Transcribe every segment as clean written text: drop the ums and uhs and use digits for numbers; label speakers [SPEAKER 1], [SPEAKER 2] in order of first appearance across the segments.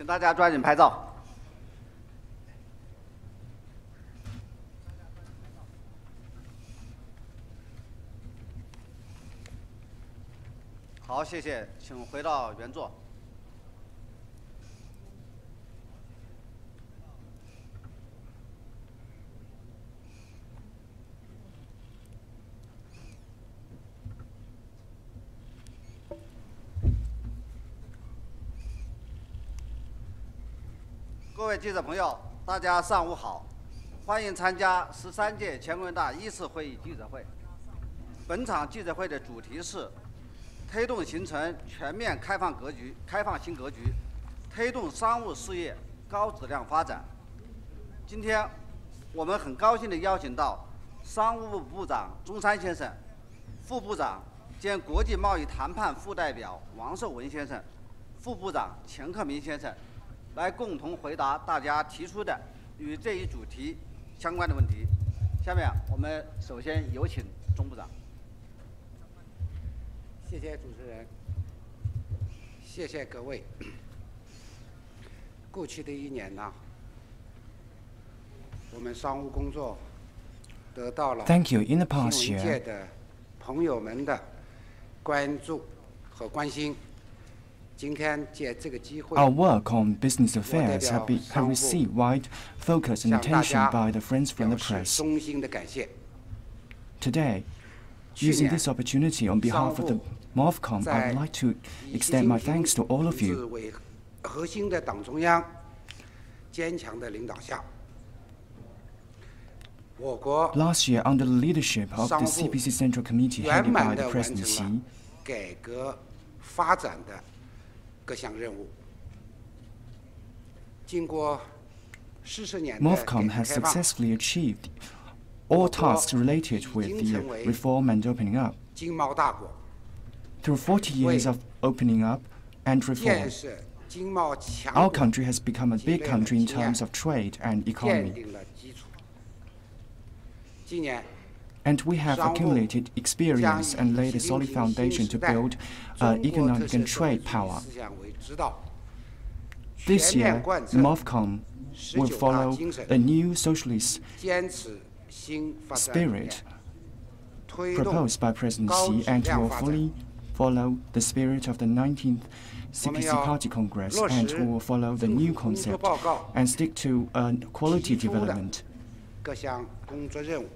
[SPEAKER 1] 请大家抓紧拍照。好，谢谢，请回到原座。各位记者朋友，大家上午好，欢迎参加13届全国人大1次会议记者会。本场记者会的主题是推动形成全面开放新格局，推动商务事业高质量发展。今天，我们很高兴地邀请到商务部部长钟山先生、副部长兼国际贸易谈判副代表王受文先生、副部长钱克明先生，来共同回答大家提出的与这一主题相关的问题。下面我们首先有请钟部长。
[SPEAKER 2] 谢谢主持人，谢谢各位。过去的1年呢，我们商务工作得到了
[SPEAKER 3] Thank you. In the
[SPEAKER 2] 新
[SPEAKER 3] past
[SPEAKER 2] 闻界
[SPEAKER 3] year,
[SPEAKER 2] 的朋友们的关注和关心。今天借这个机会，
[SPEAKER 3] our work on business
[SPEAKER 2] 我代
[SPEAKER 3] affairs
[SPEAKER 2] 表
[SPEAKER 3] have
[SPEAKER 2] 商务部
[SPEAKER 3] received wide focus and
[SPEAKER 2] 向大
[SPEAKER 3] attention
[SPEAKER 2] 家
[SPEAKER 3] by the friends from
[SPEAKER 2] 表
[SPEAKER 3] the
[SPEAKER 2] 示
[SPEAKER 3] press.
[SPEAKER 2] 衷心的感谢。
[SPEAKER 3] Today,
[SPEAKER 2] 去
[SPEAKER 3] using
[SPEAKER 2] 年
[SPEAKER 3] this opportunity on behalf of the MOFCOM, I would like to extend my thanks to all of
[SPEAKER 2] 以习近平
[SPEAKER 3] you.
[SPEAKER 2] 同志为核心的党中央坚强的领导下，我国
[SPEAKER 3] Last year, under the leadership of the
[SPEAKER 2] 商务部
[SPEAKER 3] CPC Central Committee
[SPEAKER 2] 圆
[SPEAKER 3] headed
[SPEAKER 2] 满
[SPEAKER 3] by
[SPEAKER 2] 地
[SPEAKER 3] the
[SPEAKER 2] 完成了
[SPEAKER 3] Presidency,
[SPEAKER 2] 改革发展的各项任务。经过40年的改革
[SPEAKER 3] MOFCOM has
[SPEAKER 2] 开放，
[SPEAKER 3] successfully achieved all tasks related with the reform and opening up.
[SPEAKER 2] 经贸大国，
[SPEAKER 3] Through 40 years of opening up and
[SPEAKER 2] 建
[SPEAKER 3] reform,
[SPEAKER 2] 设经贸强
[SPEAKER 3] our
[SPEAKER 2] 国
[SPEAKER 3] country has become a big country in terms of trade and
[SPEAKER 2] 奠
[SPEAKER 3] economy.
[SPEAKER 2] 定了基础。今年，
[SPEAKER 3] And we have accumulated experience and laid a solid foundation to build economic and trade power.
[SPEAKER 2] 思想为指导，
[SPEAKER 3] This
[SPEAKER 2] 全面
[SPEAKER 3] year,
[SPEAKER 2] 贯
[SPEAKER 3] the
[SPEAKER 2] 彻
[SPEAKER 3] MOFCOM will
[SPEAKER 2] 19大
[SPEAKER 3] follow
[SPEAKER 2] 精神，
[SPEAKER 3] a new socialist
[SPEAKER 2] 坚持新发展理念
[SPEAKER 3] spirit
[SPEAKER 2] 推动
[SPEAKER 3] proposed by
[SPEAKER 2] 高
[SPEAKER 3] Presidency
[SPEAKER 2] 质
[SPEAKER 3] and
[SPEAKER 2] 量
[SPEAKER 3] will
[SPEAKER 2] 发展。
[SPEAKER 3] fully follow the spirit of the 19th
[SPEAKER 2] 我们
[SPEAKER 3] CPC
[SPEAKER 2] 要
[SPEAKER 3] Party Congress
[SPEAKER 2] 落
[SPEAKER 3] and
[SPEAKER 2] 实
[SPEAKER 3] will follow the
[SPEAKER 2] 政
[SPEAKER 3] new
[SPEAKER 2] 府工作
[SPEAKER 3] concept
[SPEAKER 2] 报告
[SPEAKER 3] and stick to quality
[SPEAKER 2] 提出的
[SPEAKER 3] development.
[SPEAKER 2] 各项工作任务，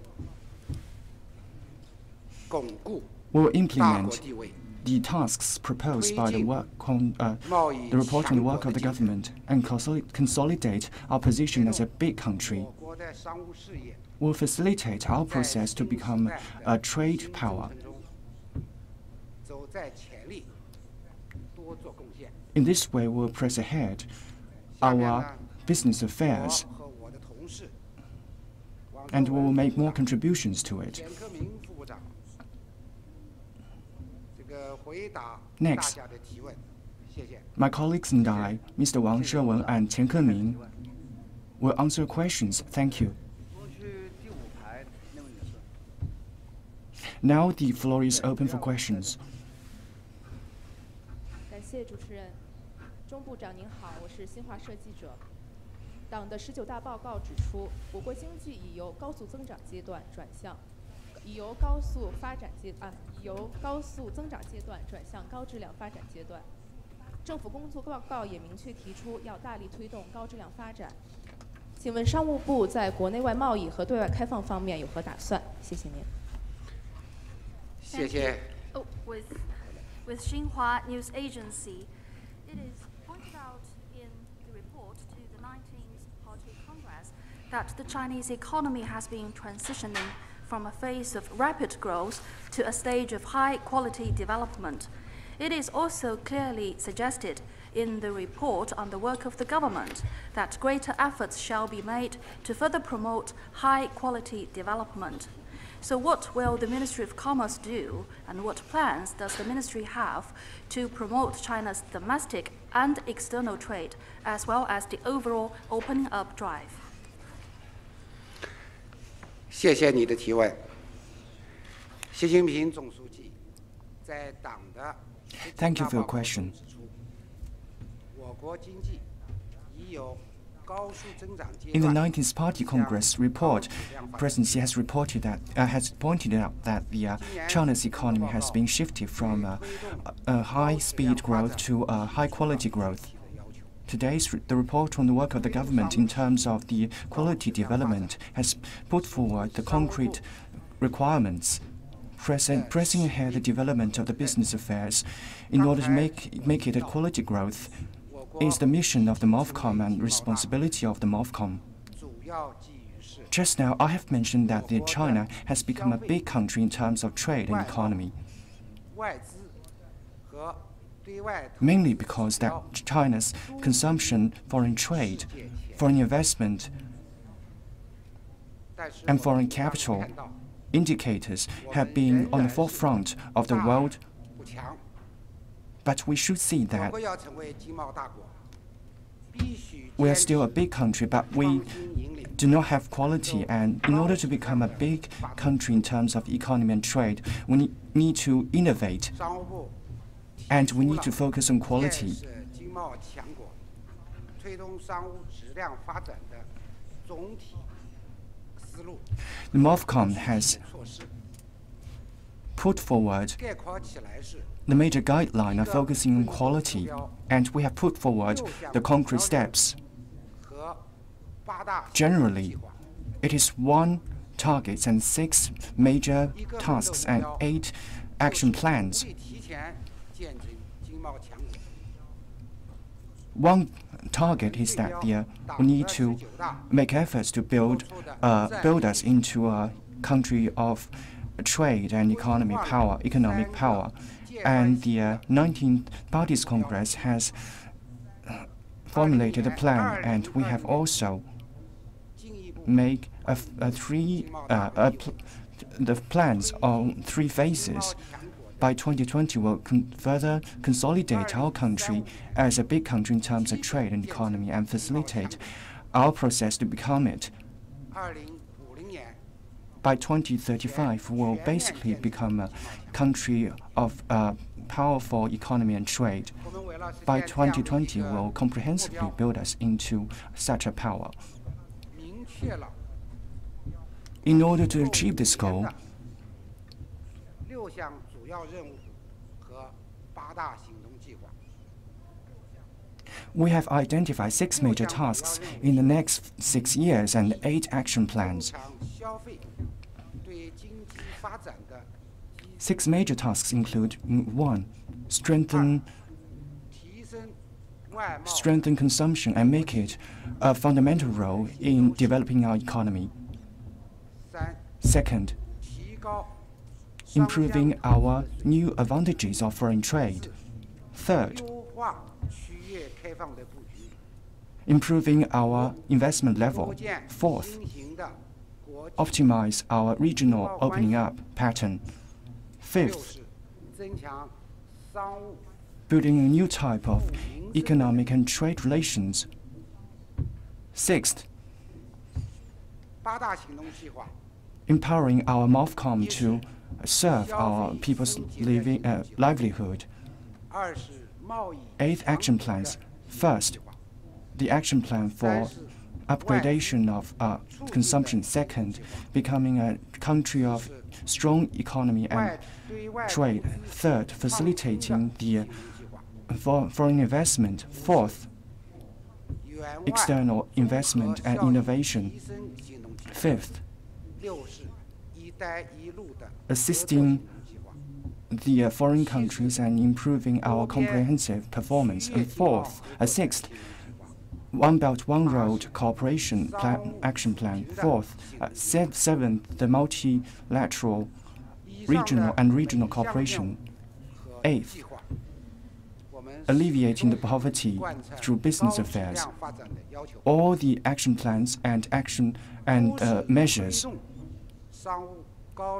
[SPEAKER 2] 巩固
[SPEAKER 3] We'll
[SPEAKER 2] 大国
[SPEAKER 3] implement
[SPEAKER 2] 地位，
[SPEAKER 3] the tasks proposed by the work the
[SPEAKER 2] 贸易
[SPEAKER 3] report on
[SPEAKER 2] 强
[SPEAKER 3] the
[SPEAKER 2] 国
[SPEAKER 3] work
[SPEAKER 2] 的
[SPEAKER 3] of the
[SPEAKER 2] 精神。
[SPEAKER 3] government and consolidate our position as a big country.
[SPEAKER 2] 我国的商务事业
[SPEAKER 3] Will facilitate our process to become a trade power.
[SPEAKER 2] 走在前列，多做贡献。
[SPEAKER 3] In this way, we'll press ahead
[SPEAKER 2] 下面
[SPEAKER 3] our
[SPEAKER 2] 呢，
[SPEAKER 3] business
[SPEAKER 2] 我
[SPEAKER 3] affairs
[SPEAKER 2] 和我的同事王
[SPEAKER 3] and
[SPEAKER 2] 受
[SPEAKER 3] we will
[SPEAKER 2] 文
[SPEAKER 3] make
[SPEAKER 2] 副部
[SPEAKER 3] more
[SPEAKER 2] 长
[SPEAKER 3] contributions to it.
[SPEAKER 2] 钱克明副部长，这个回答
[SPEAKER 3] Next
[SPEAKER 2] 大家的提问，谢谢。
[SPEAKER 3] My colleagues and I, Mr. Wang, Shouwen, and Qian Keming, will answer questions. Thank you.
[SPEAKER 1] 过去第5排那位女士。
[SPEAKER 3] Now the floor is open for questions.
[SPEAKER 4] 感谢主持人，钟部长您好，我是新华社记者。党的19大报告指出，我国经济已由高速增长阶段由高速增长阶段转向高质量发展阶段。政府工作报告也明确提出要大力推动高质量发展。请问商务部在国内外贸易和对外开放方面有何打算？谢谢您。
[SPEAKER 2] 谢谢。
[SPEAKER 5] Oh, with Xinhua News Agency, it is pointed out in the report to the 19th Party Congress that the Chinese economy has been transitioning from a phase of rapid growth to a stage of high-quality development. It is also clearly suggested in the report on the work of the government that greater efforts shall be made to further promote high-quality development. So what will the Ministry of Commerce do, and what plans does the ministry have to promote China's domestic and external trade, as well as the overall opening up drive?
[SPEAKER 2] 谢谢你的提问。习近平总书记在党的
[SPEAKER 3] Thank you for your
[SPEAKER 2] 19大报告中
[SPEAKER 3] question.
[SPEAKER 2] 指出，我国经济
[SPEAKER 3] In the 19th Party Congress report, President Xi has pointed out that China's economy has been shifted from high-speed growth to high-quality growth. The report on the work of the government in terms of the quality development has put forward the concrete requirements, pressing ahead the development of the business affairs in order to make it a quality growth is the mission of the MOFCOM and responsibility of the MOFCOM. Just now, I have mentioned that China has become a big country in terms of trade and economy, mainly because that China's consumption, foreign trade, foreign investment, and foreign capital indicators have been on the forefront of the world. But we should see that we are still a big country, but we do not have quality. And in order to become a big country in terms of economy and trade, we need to innovate, and we need to focus on quality. The MOFCOM has put forward the major guideline of focusing on quality, and we have put forward the concrete steps. Generally, it is 1 target and 6 major tasks and 8 action plans. One target is that we need to make efforts to build us into a country of trade and economic power. And the 19th Parties Congress has formulated a plan, and we have also made the plans on 3 phases. By 2020, we'll further consolidate our country as a big country in terms of trade and economy and facilitate our process to become it. By 2035, we'll basically become a country of powerful economy and trade. By 2020, we'll comprehensively build us into such a power. In order to achieve this goal, we have identified 6 major tasks in the next 6 years and 8 action plans. 6 major tasks include 1. Strengthen consumption and make it a fundamental role in developing our economy. 2nd, improving our new advantages of foreign trade. 3rd, improving our investment level. 4th, optimize our regional opening up pattern. 5th, building a new type of economic and trade relations. 6th, empowering our MOFCOM to serve our people's livelihood. 8th action plans. First, the action plan for upgradation of consumption. 2nd, becoming a country of strong economy and trade. 3rd, facilitating the foreign investment. 4th, external investment and innovation. 5th, assisting the foreign countries and improving our comprehensive performance. And 6th, One Belt, One Road cooperation action plan. 4th, 7th, the multilateral regional cooperation. 8th, alleviating the poverty through business affairs. All the action plans and measures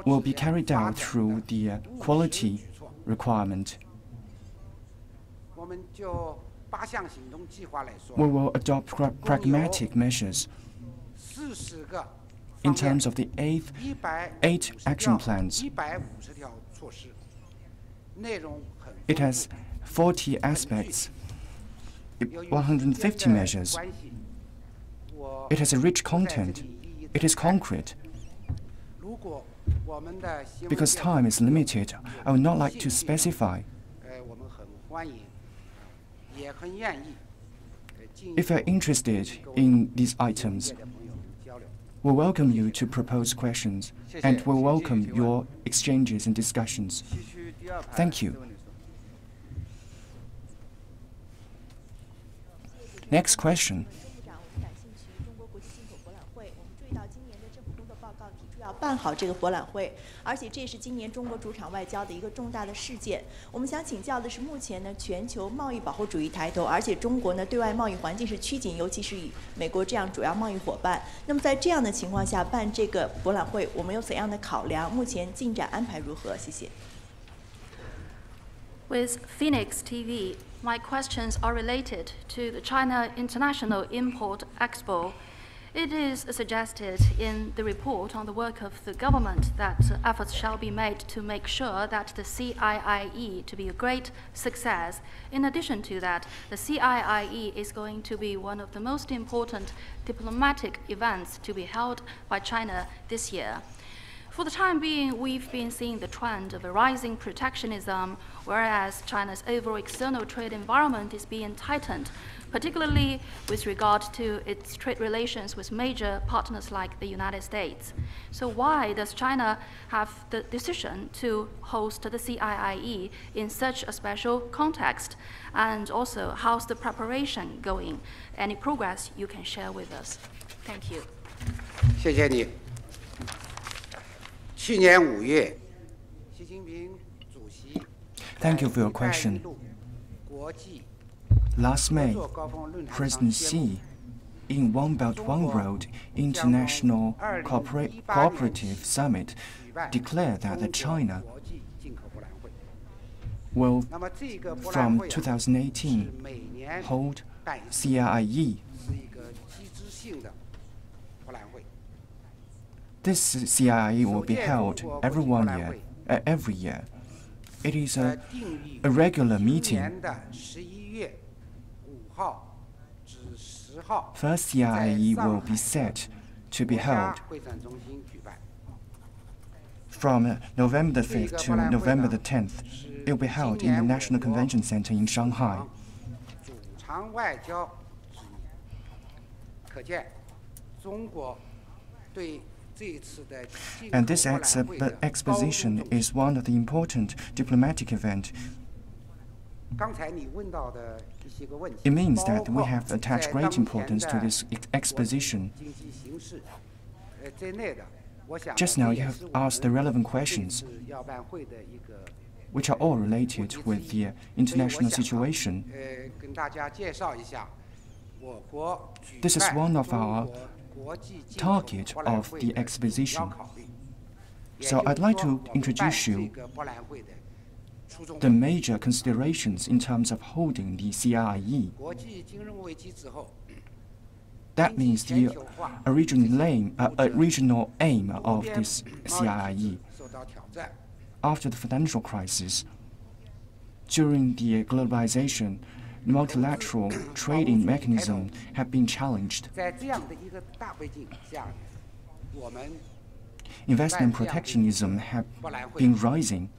[SPEAKER 3] will be carried out through the quality requirement. We will adopt pragmatic measures. In terms of the 8 action plans, it has 40 aspects. 150 measures. It has a rich content. It is concrete. Because time is limited, I would not like to specify. If you're interested in these items, we welcome you to propose questions, and we welcome your exchanges and discussions. Thank you. Next question.
[SPEAKER 6] 要办好这个博览会，而且这也是今年中国主场外交的一个重大的事件。我们想请教的是，目前呢，全球贸易保护主义抬头，而且中国呢对外贸易环境是趋紧，尤其是以美国这样主要贸易伙伴。那么在这样的情况下办这个博览会，我们有怎样的考量？目前进展安排如何？谢谢。
[SPEAKER 5] With Phoenix TV, my questions are related to the China International Import Expo. It is suggested in the report on the work of the government that efforts shall be made to make sure that the CIIE to be a great success. In addition to that, the CIIE is going to be one of the most important diplomatic events to be held by China this year. For the time being, we've been seeing the trend of a rising protectionism, whereas China's overall external trade environment is being tightened, particularly with regard to its trade relations with major partners like the United States. So why does China have the decision to host the CIIE in such a special context? And also, how's the preparation going? Any progress you can share with us? Thank you.
[SPEAKER 2] 谢谢你。去年5月，习近平主席
[SPEAKER 3] Thank you for your question. Last May, President Xi, in One Belt One Road International Cooperative Summit, declared that China will, from 2018, hold CIIE. This CIIE will be held every year. It is a regular meeting. First CIIE will be set to be held from November the 5th to November the 10th. It will be held in the National Convention Center in Shanghai. And this exposition is one of the important diplomatic events. It means that we have attached great importance to this exposition. Just now you have asked the relevant questions, which are all related with the international situation. This is one of our target of the exposition. So I'd like to introduce you the major considerations in terms of holding the CIIE. That means the regional aim of this CIIE. After the financial crisis, during the globalization, the multilateral trading mechanism have been challenged. Investment protectionism have been rising.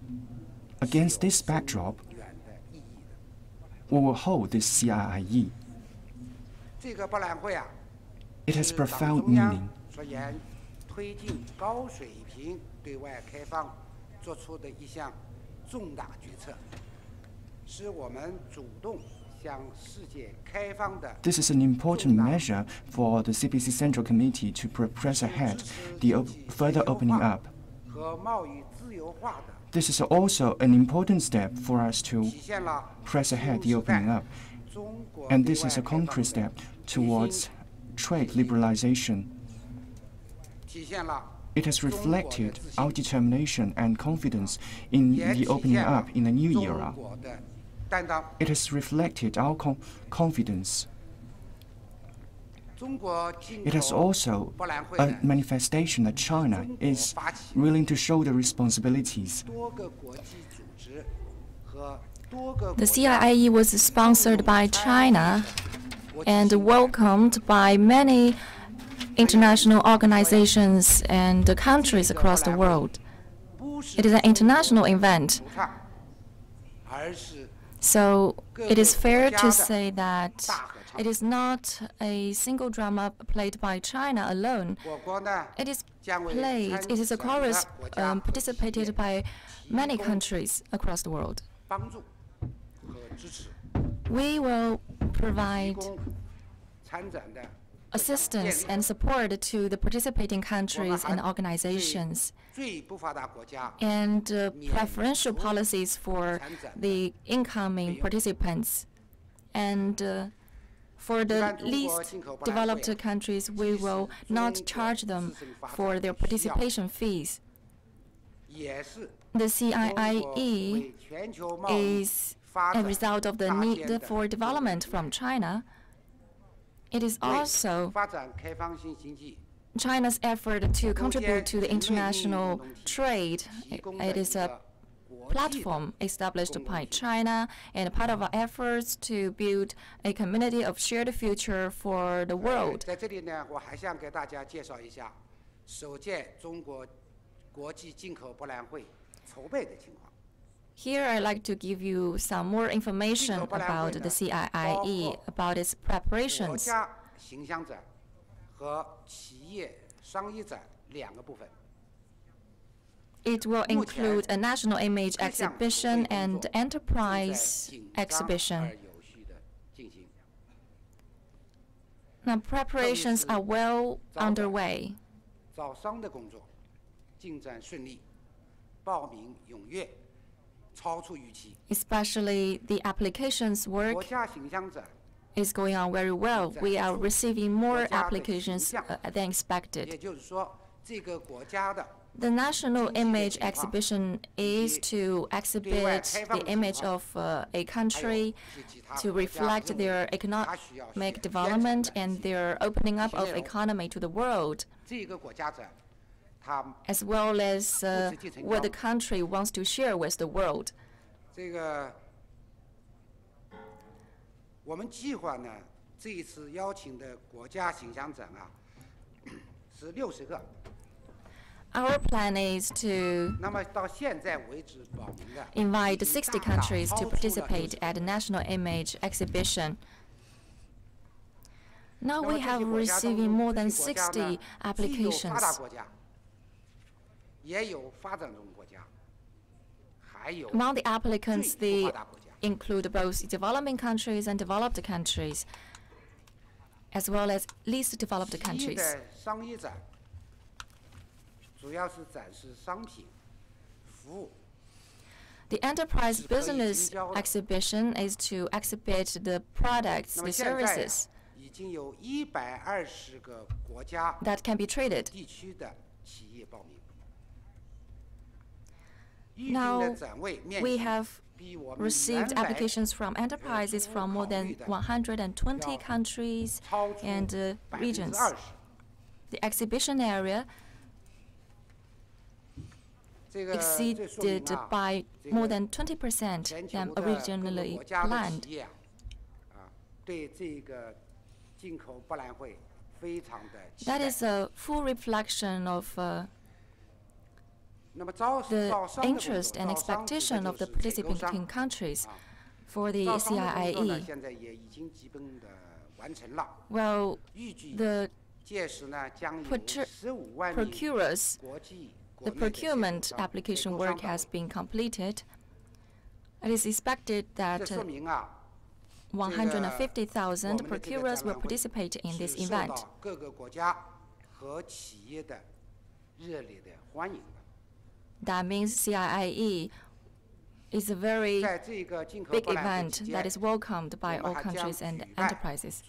[SPEAKER 3] Against this backdrop, we will hold this CIIE. It has profound meaning. This is an important measure for the CPC Central Committee to press ahead the further opening up. This is also an important step for us to press ahead the opening up. And this is a concrete step towards trade liberalization. It has reflected our determination and confidence in the opening up in a new era. It has reflected our confidence. It has also a manifestation that China is willing to shoulder responsibilities
[SPEAKER 7] The CIIE was sponsored by China and welcomed by many international organizations and countries across the world. It is an international event. So it is fair to say that it is not a single drama played by China alone. It is a chorus participated by many countries across the world. We will provide assistance and support to the participating countries and organizations, and preferential policies for the incoming participants. And for the least developed countries, we will not charge them for their participation fees. The CIIE is a result of the need for development from China. It is also China's effort to contribute to the international trade. It is a platform established by China and part of our efforts to build a community of shared future for the world. Here I'd like to give you some more information about the CIIE, about its preparations. It will include a national image exhibition and enterprise exhibition. Now, preparations are well underway. Especially the applications work is going on very well. We are receiving more applications than expected. The national image exhibition is to exhibit the image of a country to reflect their economic development and their opening up of economy to the world, as well as what the country wants to share with the world. Our plan is to invite 60 countries to participate at the National Image Exhibition. Now we have received more than 60 applications. Among the applicants, they include both developing countries and developed countries, as well as least developed countries. The enterprise business exhibition is to exhibit the products, the services that can be traded. Now, we have received applications from enterprises from more than 120 countries and regions. The exhibition area exceeded by more than 20% than originally planned. That is a full reflection of the interest and expectation of the participating countries for the CIIE. Well, the procurement application work has been completed. It is expected that 150,000 procurers will participate in this event. That means CIIE is a very big event that is welcomed by all countries and enterprises.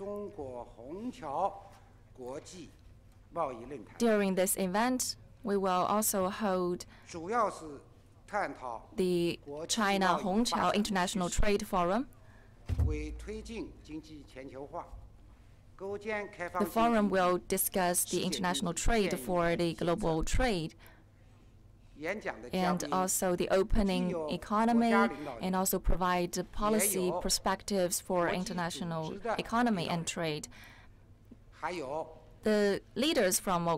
[SPEAKER 7] During this event, we will also hold the China Hongqiao International Trade Forum. The forum will discuss the international trade for the global trade. and also the opening economy, and also provide policy perspectives for international economy and trade. The leaders from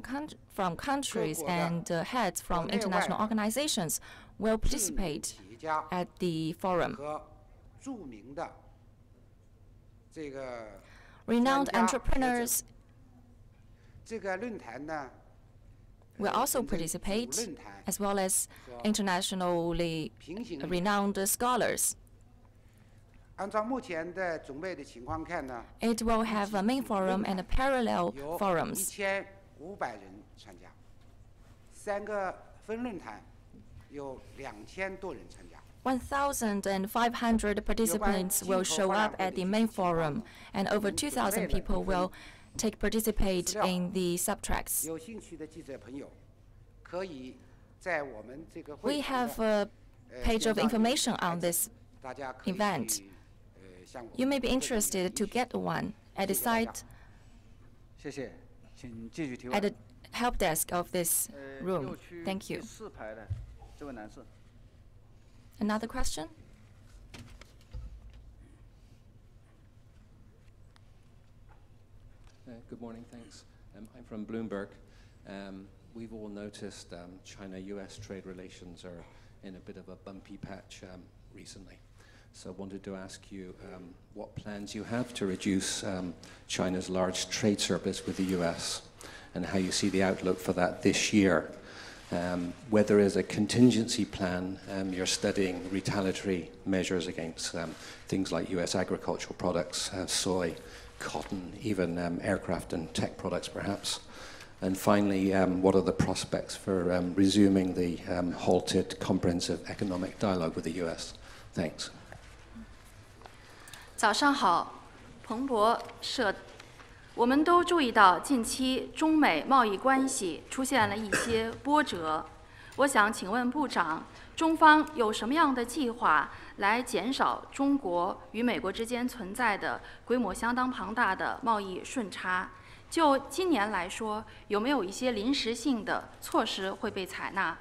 [SPEAKER 7] countries and heads from international organizations will participate at the forum. Renowned entrepreneurs will also participate, as well as internationally renowned scholars. It will have a main forum and a parallel forums. 1,500 participants will show up at the main forum, and over 2,000 people will participate in the subtracts. We have a page of information on this event. You may be interested to get one at the site at the help desk of this room. Thank you. Another question?
[SPEAKER 8] Good morning, thanks. I'm from Bloomberg. We've all noticed China-US trade relations are in a bit of a bumpy patch recently. So I wanted to ask you what plans you have to reduce China's large trade surplus with the US, and how you see the outlook for that this year. Whether as a contingency plan you're studying retaliatory measures against things like US agricultural products, soy, cotton, even aircraft and tech products perhaps. And finally, what are the prospects for resuming the halted comprehensive economic dialogue with the US? Thanks.
[SPEAKER 5] 早上好，彭博社。我们都注意到，近期中美贸易关系出现了一些波折。我想请问部长，中方有什么样的计划来减少中国与美国之间存在的规模相当庞大的贸易顺差？就今年来说，有没有一些临时性的措施会被采纳？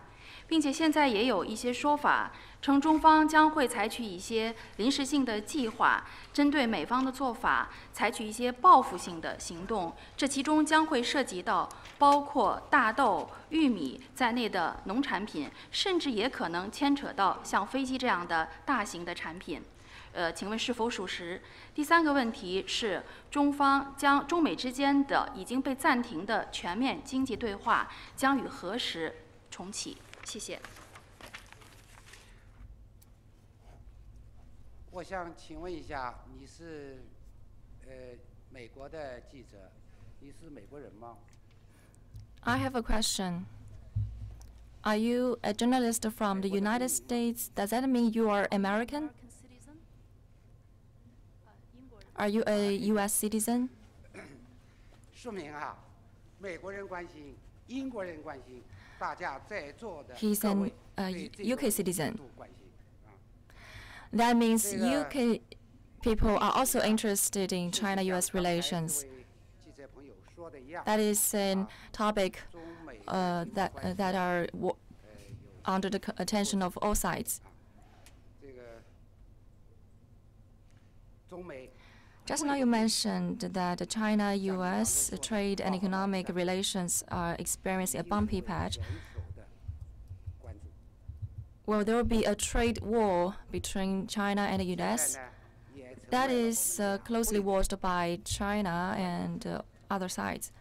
[SPEAKER 5] 并且现在也有一些说法称，中方将会采取一些临时性的计划，针对美方的做法采取一些报复性的行动。这其中将会涉及到包括大豆、玉米在内的农产品，甚至也可能牵扯到像飞机这样的大型的产品。请问是否属实？第三个问题是，中方将中美之间的已经被暂停的全面经济对话将于何时重启？谢谢。
[SPEAKER 2] 我想请问一下，你是美国的记者，你是美国人吗？
[SPEAKER 7] I have a question. Are you a journalist from the United States? Does that mean you are American? Are you a U.S. citizen?
[SPEAKER 2] 说明啊，美国人关心，英国人关心。
[SPEAKER 7] He's an UK citizen. That means UK people are also interested in China-US relations. That is a topic that are under the attention of all sides. Just now you mentioned that China-US trade and economic relations are experiencing a bumpy patch. Will there be a trade war between China and the US? That is closely watched by China and other sides.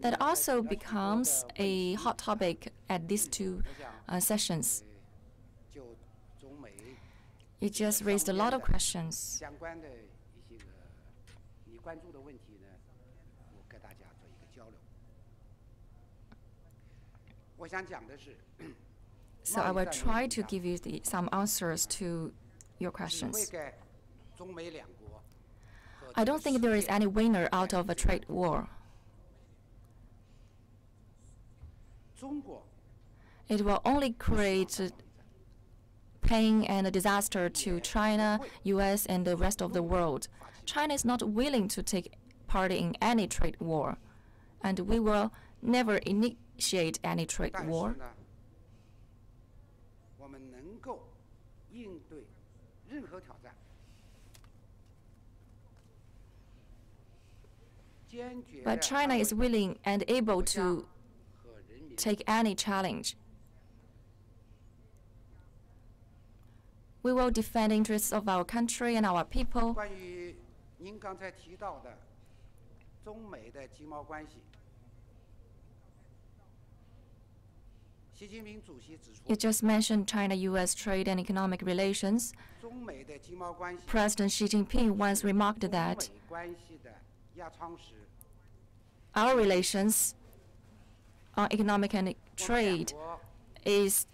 [SPEAKER 7] That also becomes a hot topic at these two sessions. It just raised a lot of questions. So I will try to give you some answers to your questions. I don't think there is any winner out of a trade war. It will only create pain and a disaster to China, US, and the rest of the world. China is not willing to take part in any trade war, and we will never initiate any trade war.
[SPEAKER 2] 我们能够应对任何挑战。
[SPEAKER 7] But China is willing and able to take any challenge. We will defend the interests of our country and our people.
[SPEAKER 2] 关于您刚才提到的中美的经贸关系，习近平主席指出，
[SPEAKER 7] You just mentioned China-U.S. trade and economic relations.
[SPEAKER 2] 中美的经贸关系
[SPEAKER 7] President Xi Jinping once remarked that
[SPEAKER 2] 中美关系的压舱石
[SPEAKER 7] our relations on economic and trade is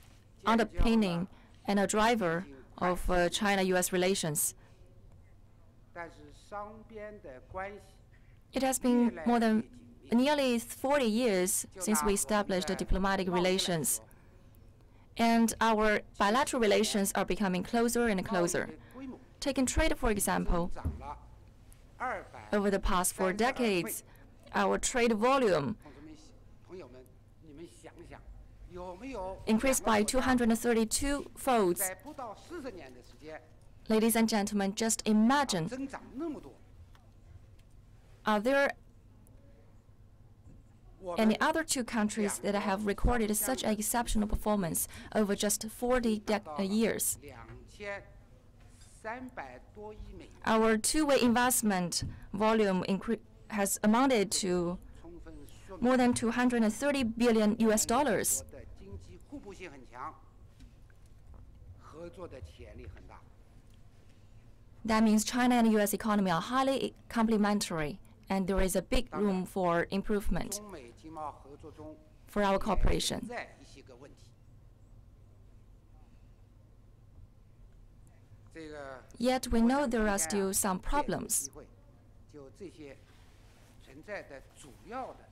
[SPEAKER 7] underpinning and a driver of China-U.S. relations.
[SPEAKER 2] 但是双边的关系
[SPEAKER 7] It has been more than nearly 40 years since we established diplomatic relations. And our bilateral relations are becoming closer and closer. Taking trade, for example,
[SPEAKER 2] 涨了
[SPEAKER 7] over the past 4 decades, our trade volume
[SPEAKER 2] 朋友们，你们想想，有没有
[SPEAKER 7] increased by 232 folds.
[SPEAKER 2] 在不到40年的时间
[SPEAKER 7] Ladies and gentlemen, just imagine,
[SPEAKER 2] 增长那么多？
[SPEAKER 7] are there
[SPEAKER 2] 我们
[SPEAKER 7] any other two countries that have recorded such an exceptional performance over just 40 years?
[SPEAKER 2] 2300多亿美元，
[SPEAKER 7] Our two-way investment volume has amounted to
[SPEAKER 2] 充分说明
[SPEAKER 7] more than 230 billion US dollars.
[SPEAKER 2] 我的经济互补性很强，合作的潜力很大。
[SPEAKER 7] That means China and US economy are highly complementary, and there is a big room for improvement
[SPEAKER 2] 中美经贸合作中
[SPEAKER 7] for our
[SPEAKER 2] 也
[SPEAKER 7] cooperation.
[SPEAKER 2] 存在一些个问题。这个
[SPEAKER 7] Yet we know there are still some
[SPEAKER 2] 借此
[SPEAKER 7] problems.
[SPEAKER 2] 机会就这些存在的主要的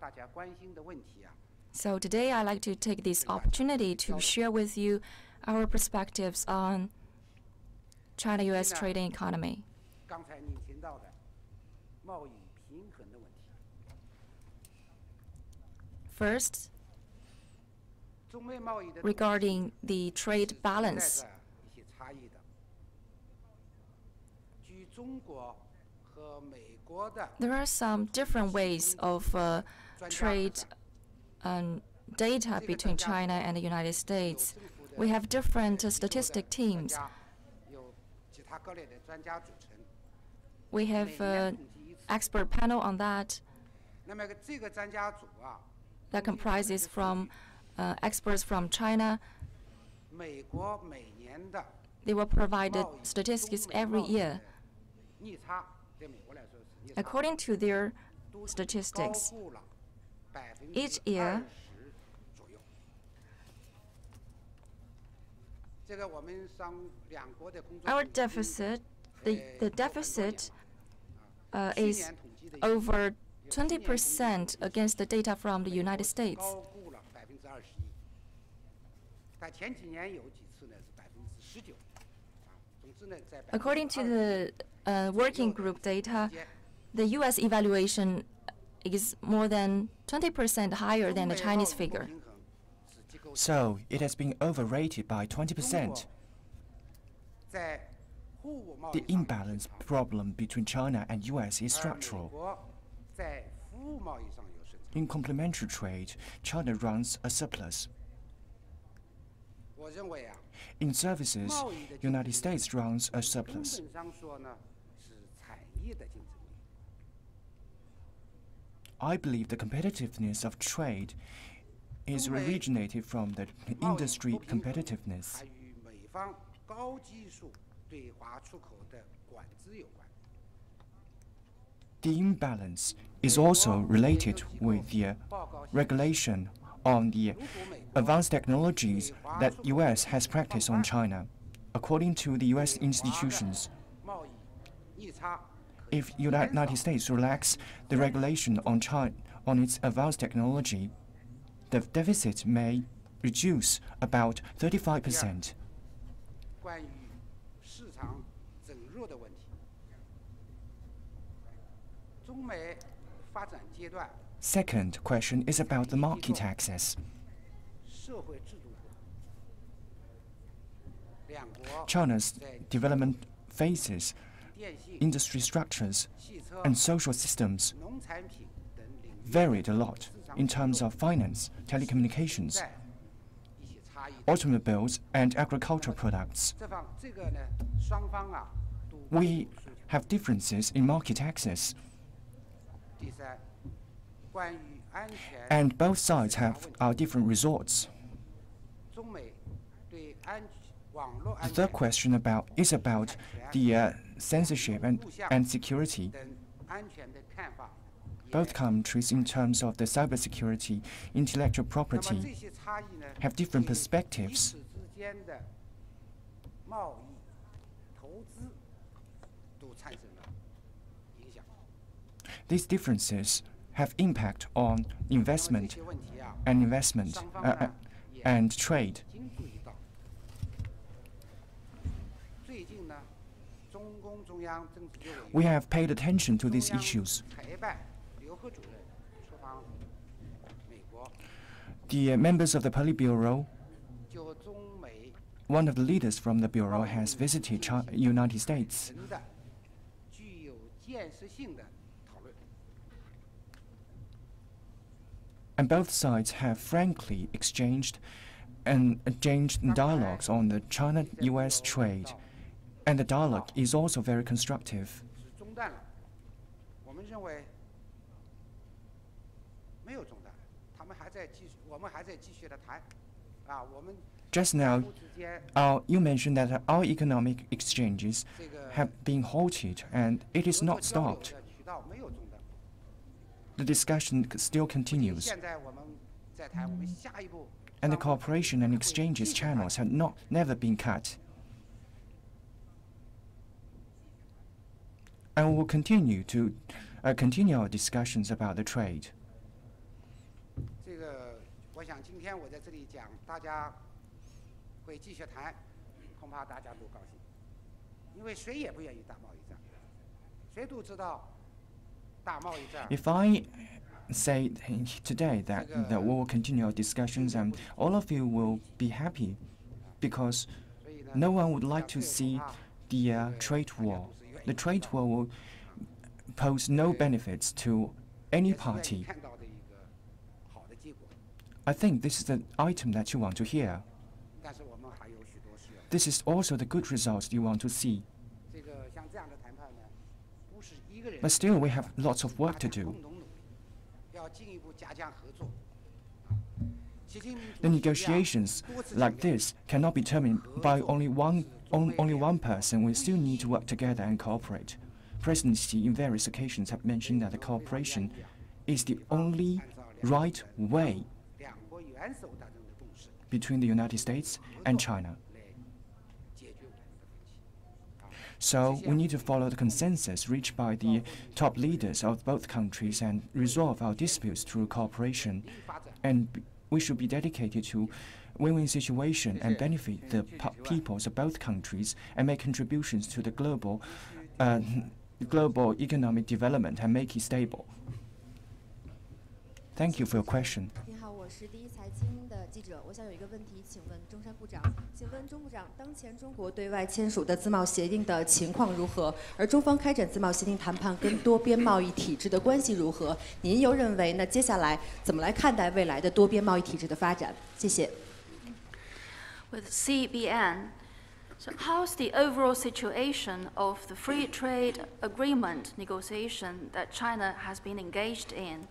[SPEAKER 2] 大家关心的问题啊，
[SPEAKER 7] So today I'd like to take this opportunity to share with you our perspectives on China-US trade and economy.
[SPEAKER 2] 刚才您提到的贸易平衡的问题，
[SPEAKER 7] First,
[SPEAKER 2] 中美贸易的
[SPEAKER 7] regarding the trade
[SPEAKER 2] 是
[SPEAKER 7] balance.
[SPEAKER 2] 存在着一些差异的。据中国和美国的
[SPEAKER 7] There are some different ways of trade data between China and the United States. We have different statistic teams.
[SPEAKER 2] 有其他各类的专家组成。
[SPEAKER 7] We have an expert panel on that
[SPEAKER 2] 那么这个专家组啊，
[SPEAKER 7] that comprises from experts from China.
[SPEAKER 2] 美国每年的
[SPEAKER 7] They will provide the statistics every year.
[SPEAKER 2] 逆差对美国来说是逆差，
[SPEAKER 7] According to their
[SPEAKER 2] 都是
[SPEAKER 7] statistics,
[SPEAKER 2] 高估了
[SPEAKER 7] each
[SPEAKER 2] 20%
[SPEAKER 7] year
[SPEAKER 2] 左右。这个我们两国的工作
[SPEAKER 7] our
[SPEAKER 2] 组已经
[SPEAKER 7] deficit, the deficit
[SPEAKER 2] 去
[SPEAKER 7] is
[SPEAKER 2] 年统计的
[SPEAKER 7] over 20% against the data from the United States.
[SPEAKER 2] 高估了21%，但前几年有几次呢是19%。总之呢，在
[SPEAKER 7] According to
[SPEAKER 2] 20%
[SPEAKER 7] the working group data, the U.S. evaluation is more than 20% higher than the Chinese figure.
[SPEAKER 3] So it has been overrated by 20%.
[SPEAKER 2] 在互武贸
[SPEAKER 3] The
[SPEAKER 2] 易上
[SPEAKER 3] imbalance problem between China and US is
[SPEAKER 2] 而美
[SPEAKER 3] structural.
[SPEAKER 2] 国在服务贸易上有顺差。
[SPEAKER 3] In complementary trade, China runs a surplus.
[SPEAKER 2] 我认为啊，
[SPEAKER 3] In services, United States runs a surplus.
[SPEAKER 2] 根本上说呢是产业的竞争力。
[SPEAKER 3] I believe the competitiveness of trade is originated from the industry
[SPEAKER 2] 贸易不平衡
[SPEAKER 3] competitiveness.
[SPEAKER 2] 还与美方高技术对华出口的管制有关。
[SPEAKER 3] The imbalance is also related with the regulation on the advanced technologies that US has practiced on China. According to the US institutions,
[SPEAKER 2] 贸易逆差
[SPEAKER 3] if United States relax the regulation on China on its advanced technology, the deficit may reduce about 35%.
[SPEAKER 2] 关于市场整入的问题，中美
[SPEAKER 3] Second question is about the market access. China's development phases, industry structures, and social systems varied a lot in terms of finance, telecommunications, automobiles, and agricultural products. We have differences in market access, and both sides have different resorts. The third question is about the censorship and security. Both countries, in terms of the cybersecurity, intellectual property, have different perspectives. These differences have impact on investment and trade. We have paid attention to these issues. The members of the Politburo, one of the leaders from the Bureau has visited United States. And both sides have frankly exchanged dialogues on the China-US trade, and the dialogue is also very constructive. Just now, you mentioned that our economic exchanges have been halted, and it is not stopped. The discussion still continues, and the cooperation and exchanges channels have never been cut. And we will continue our discussions about the trade. If I say today that we will continue our discussions and all of you will be happy, because no one would like to see the trade war. The trade war will pose no benefits to any party. I think this is the item that you want to hear. This is also the good results you want to see. But still, we have lots of work to do. The negotiations like this cannot be determined by only one person. We still need to work together and cooperate. President Xi, in various occasions, have mentioned that the cooperation is the only right way between the United States and China. So we need to follow the consensus reached by the top leaders of both countries and resolve our disputes through cooperation. And we should be dedicated to win-win situation and benefit the peoples of both countries and make contributions to the global economic development and make it stable. Thank you for your question.
[SPEAKER 9] 你好，我是第一财经的记者。我想有一个问题，请问中山部长，请问钟部长，当前中国对外签署的自贸协定的情况如何？而中方开展自贸协定谈判跟多边贸易体制的关系如何？您又认为呢？接下来怎么来看待未来的多边贸易体制的发展？谢谢。
[SPEAKER 5] With CBN, so how's the overall situation of the free trade agreement negotiation that China has been engaged in?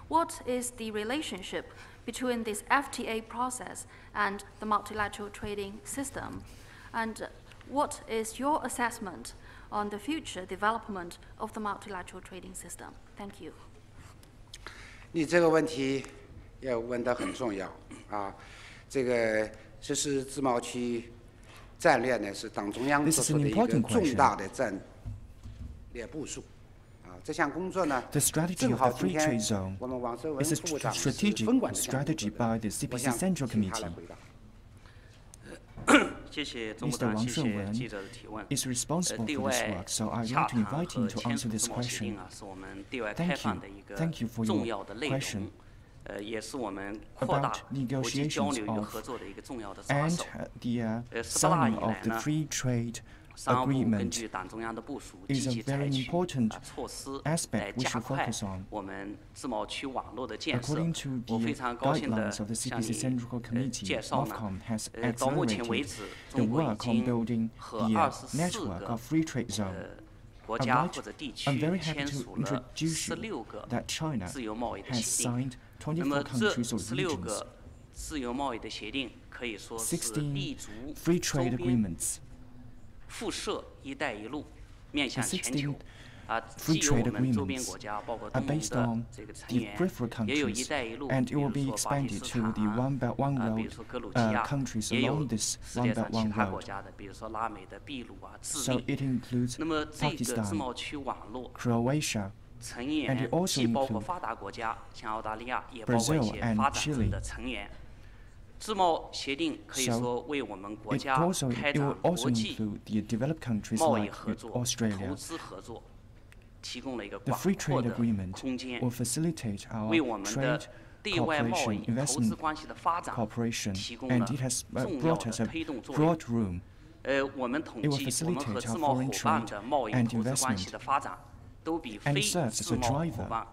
[SPEAKER 5] What is the relationship between this FTA process and the multilateral trading system? And what is your assessment on the future development of the multilateral trading system? Thank you.
[SPEAKER 2] 你这个问题也问得很重要啊！这个实施自贸区战略呢，是党中央做出的一个重大的战略部署。
[SPEAKER 3] The strategy of the free trade zone is a strategic strategy by the CPC Central Committee. Mr. Wang Shouwen is responsible for this work, so I'd like to invite him to answer this question. Thank you for your question. About negotiations of and the signing of the free trade agreement is a very important aspect we should focus on. According to the guidelines of the CPC Central Committee, MOFCOM has accelerated the work on building the network of free trade zone. I'm very happy to introduce you that China has signed 24 countries or regions, 16 free trade agreements, 16 free trade agreements are based on the peripheral countries, and it will be expanded to the One Belt One Road countries along this One Belt One Road. So it includes Pakistan, Croatia, and it also includes Brazil and Chile. So it will also include the developed countries like Australia. The free trade agreement will facilitate our trade cooperation, investment cooperation, and it has brought us a broad room. It will facilitate our foreign trade and investment, and it serves as a driver.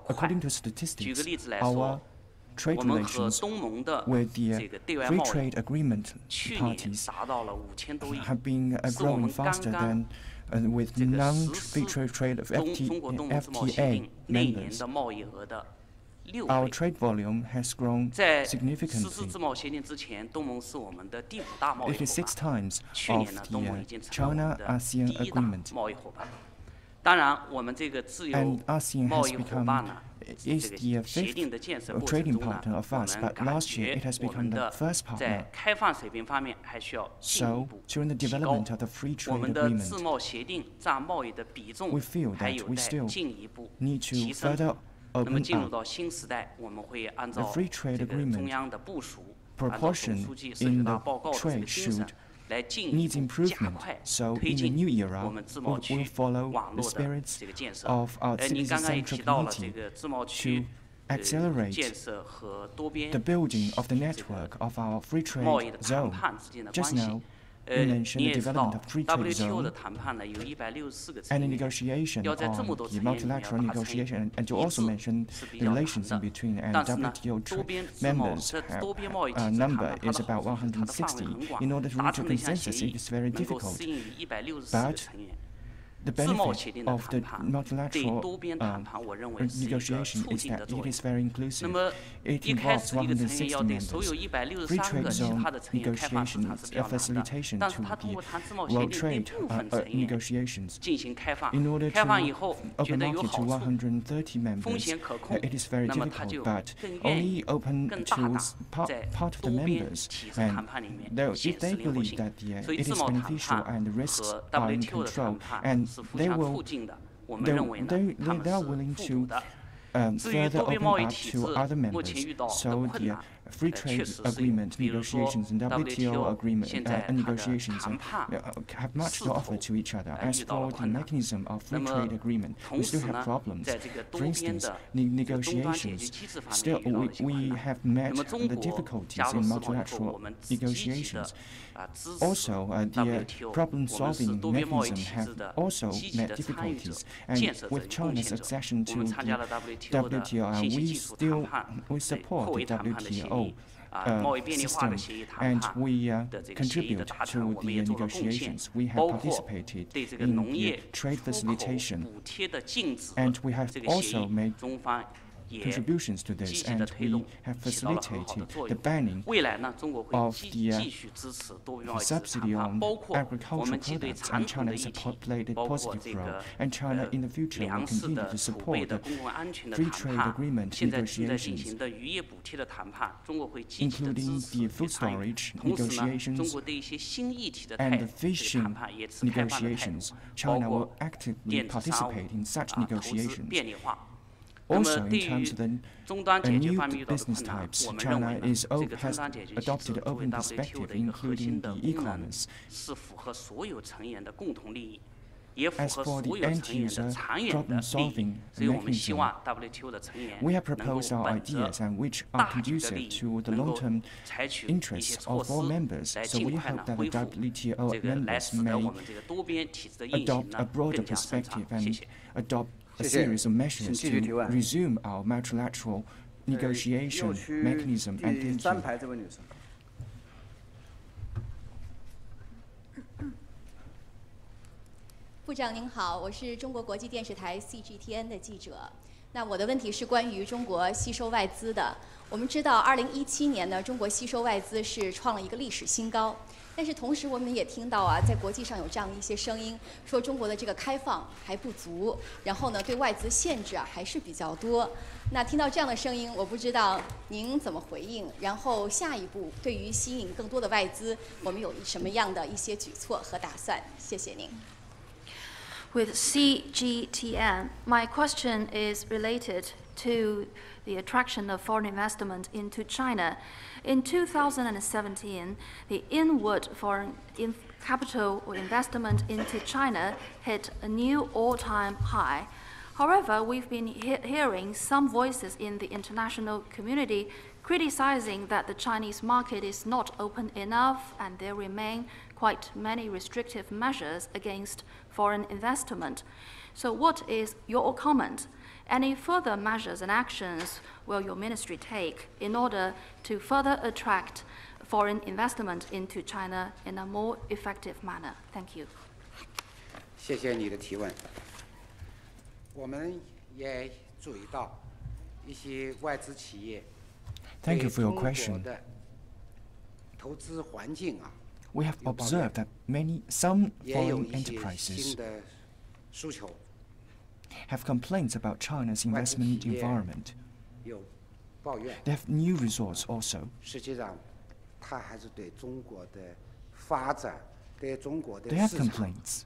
[SPEAKER 3] According to statistics, our trade relations with the free trade agreement parties have been growing faster than with non-free trade of FTA members. Our trade volume has grown significantly. It is 6 times of the China-ASEAN agreement. And ASEAN has become is the 5th trading partner of us, but last year it has become the first partner. So, during the development of the free trade agreement, we feel that we still need to further open up. The free trade agreement proportion in the trade should needs improvement. So in the new era, we will follow the spirits of our CPC Central Committee to accelerate the building of the network of our free trade zone. Just now, we mentioned the development of free trade zone and the negotiation on the multilateral negotiation, and you also mentioned the relations in between, and WTO members number is about 160. In order to reach a consensus, it is very difficult. But the benefit of the multilateral negotiation is that it is very inclusive. It involves 160 members. Free trade zone negotiation is a facilitation to the world trade negotiations. In order to open market to 130 members, it is very difficult, but only open to part of the members. And if they believe that it is beneficial and the risks are in control, and they are willing to further open up to other members. So the free trade agreement negotiations and WTO agreement negotiations have much to offer to each other. As for the mechanism of free trade agreement, we still have problems. For instance, negotiations, still we have met the difficulties in multilateral negotiations. Also, the problem-solving mechanism have also met difficulties, and with China's accession to the WTO, we support the WTO system, and we contribute to the negotiations. We have participated in the trade facilitation, and we have also made contributions to this, and we have facilitated the banning of the subsidy on agricultural products, and China has played a positive role. And China in the future will continue to support the free trade agreement negotiations, including the food storage negotiations and the fishing negotiations. China will actively participate in such negotiations. Also, in terms of the new business types, China has adopted an open perspective, including the e-commerce. As for the end-user problem-solving mechanism, we have proposed our ideas and which are conducive to the long-term interests of all members. So we hope that the WTO members may adopt a broader perspective and adopt a series of measures to resume our multilateral negotiation mechanism and thinking.
[SPEAKER 10] 部长您好，我是中国国际电视台 CGTN 的记者。那我的问题是关于中国吸收外资的。我们知道，2017年呢，中国吸收外资是创了一个历史新高。但是同时，我们也听到啊，在国际上有这样的一些声音，说中国的这个开放还不足，然后呢，对外资限制啊还是比较多。那听到这样的声音，我不知道您怎么回应？然后下一步对于吸引更多的外资，我们有什么样的一些举措和打算？谢谢您。
[SPEAKER 5] With CGTN, my question is related to the attraction of foreign investment into China. In 2017, the inward foreign capital or investment into China hit a new all-time high. However, we've been hearing some voices in the international community criticizing that the Chinese market is not open enough and there remain quite many restrictive measures against foreign investment. So what is your comment? Any further measures and actions will your ministry take in order to further attract foreign investment into China in a more effective manner? Thank you.
[SPEAKER 2] 谢谢你的提问。我们也注意到一些外资企业
[SPEAKER 3] Thank you for your question.
[SPEAKER 2] 的投资环境啊。
[SPEAKER 3] We have observed that some foreign enterprises have complaints about China's investment environment. They have new resorts also. They have complaints.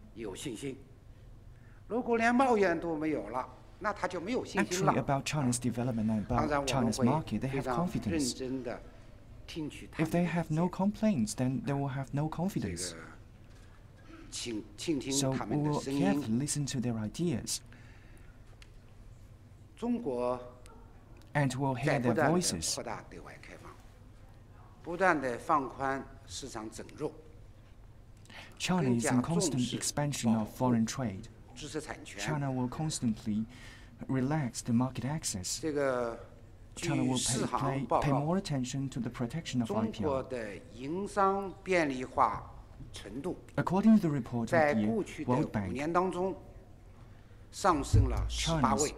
[SPEAKER 3] Actually, about China's development and about China's market, they have confidence. If they have no complaints, then they will have no confidence. So we will carefully listen to their ideas. And we'll hear their voices. China is in constant expansion of foreign trade. China will constantly relax the market access. China will pay more attention to the protection of IPR. According to the report of the World Bank, China's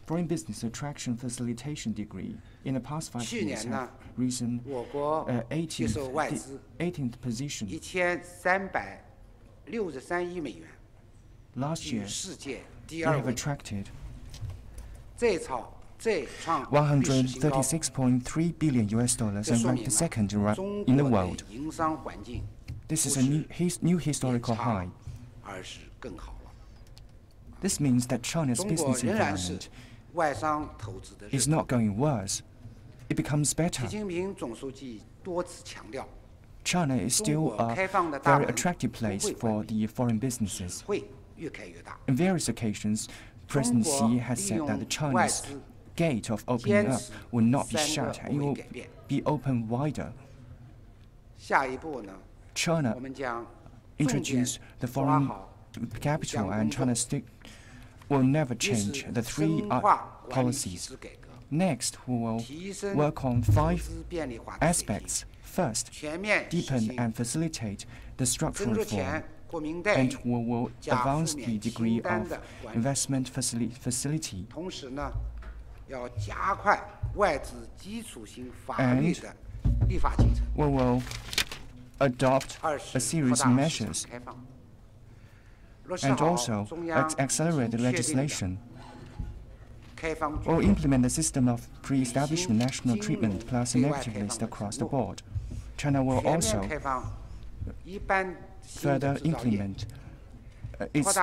[SPEAKER 3] foreign business attraction facilitation degree in the past 5 years have risen 18th position. Last year, we have attracted $136.3 billion and ranked second in the world. This is a new historical high. This means that China's business environment is not going worse. It becomes better. China is still a very attractive place for the foreign businesses. On various occasions, President Xi has said that the Chinese gate of opening up will not be shut, it will be open wider. China introduced the foreign capital, and China will never change the three policies. Next, we will work on 5 aspects. First, deepen and facilitate the structural reform, and we will advance the degree of investment facility. And we will adopt a series of measures and also accelerate the legislation. We'll implement the system of pre-establishment national treatment plus a negative list across the board. China will also further implement its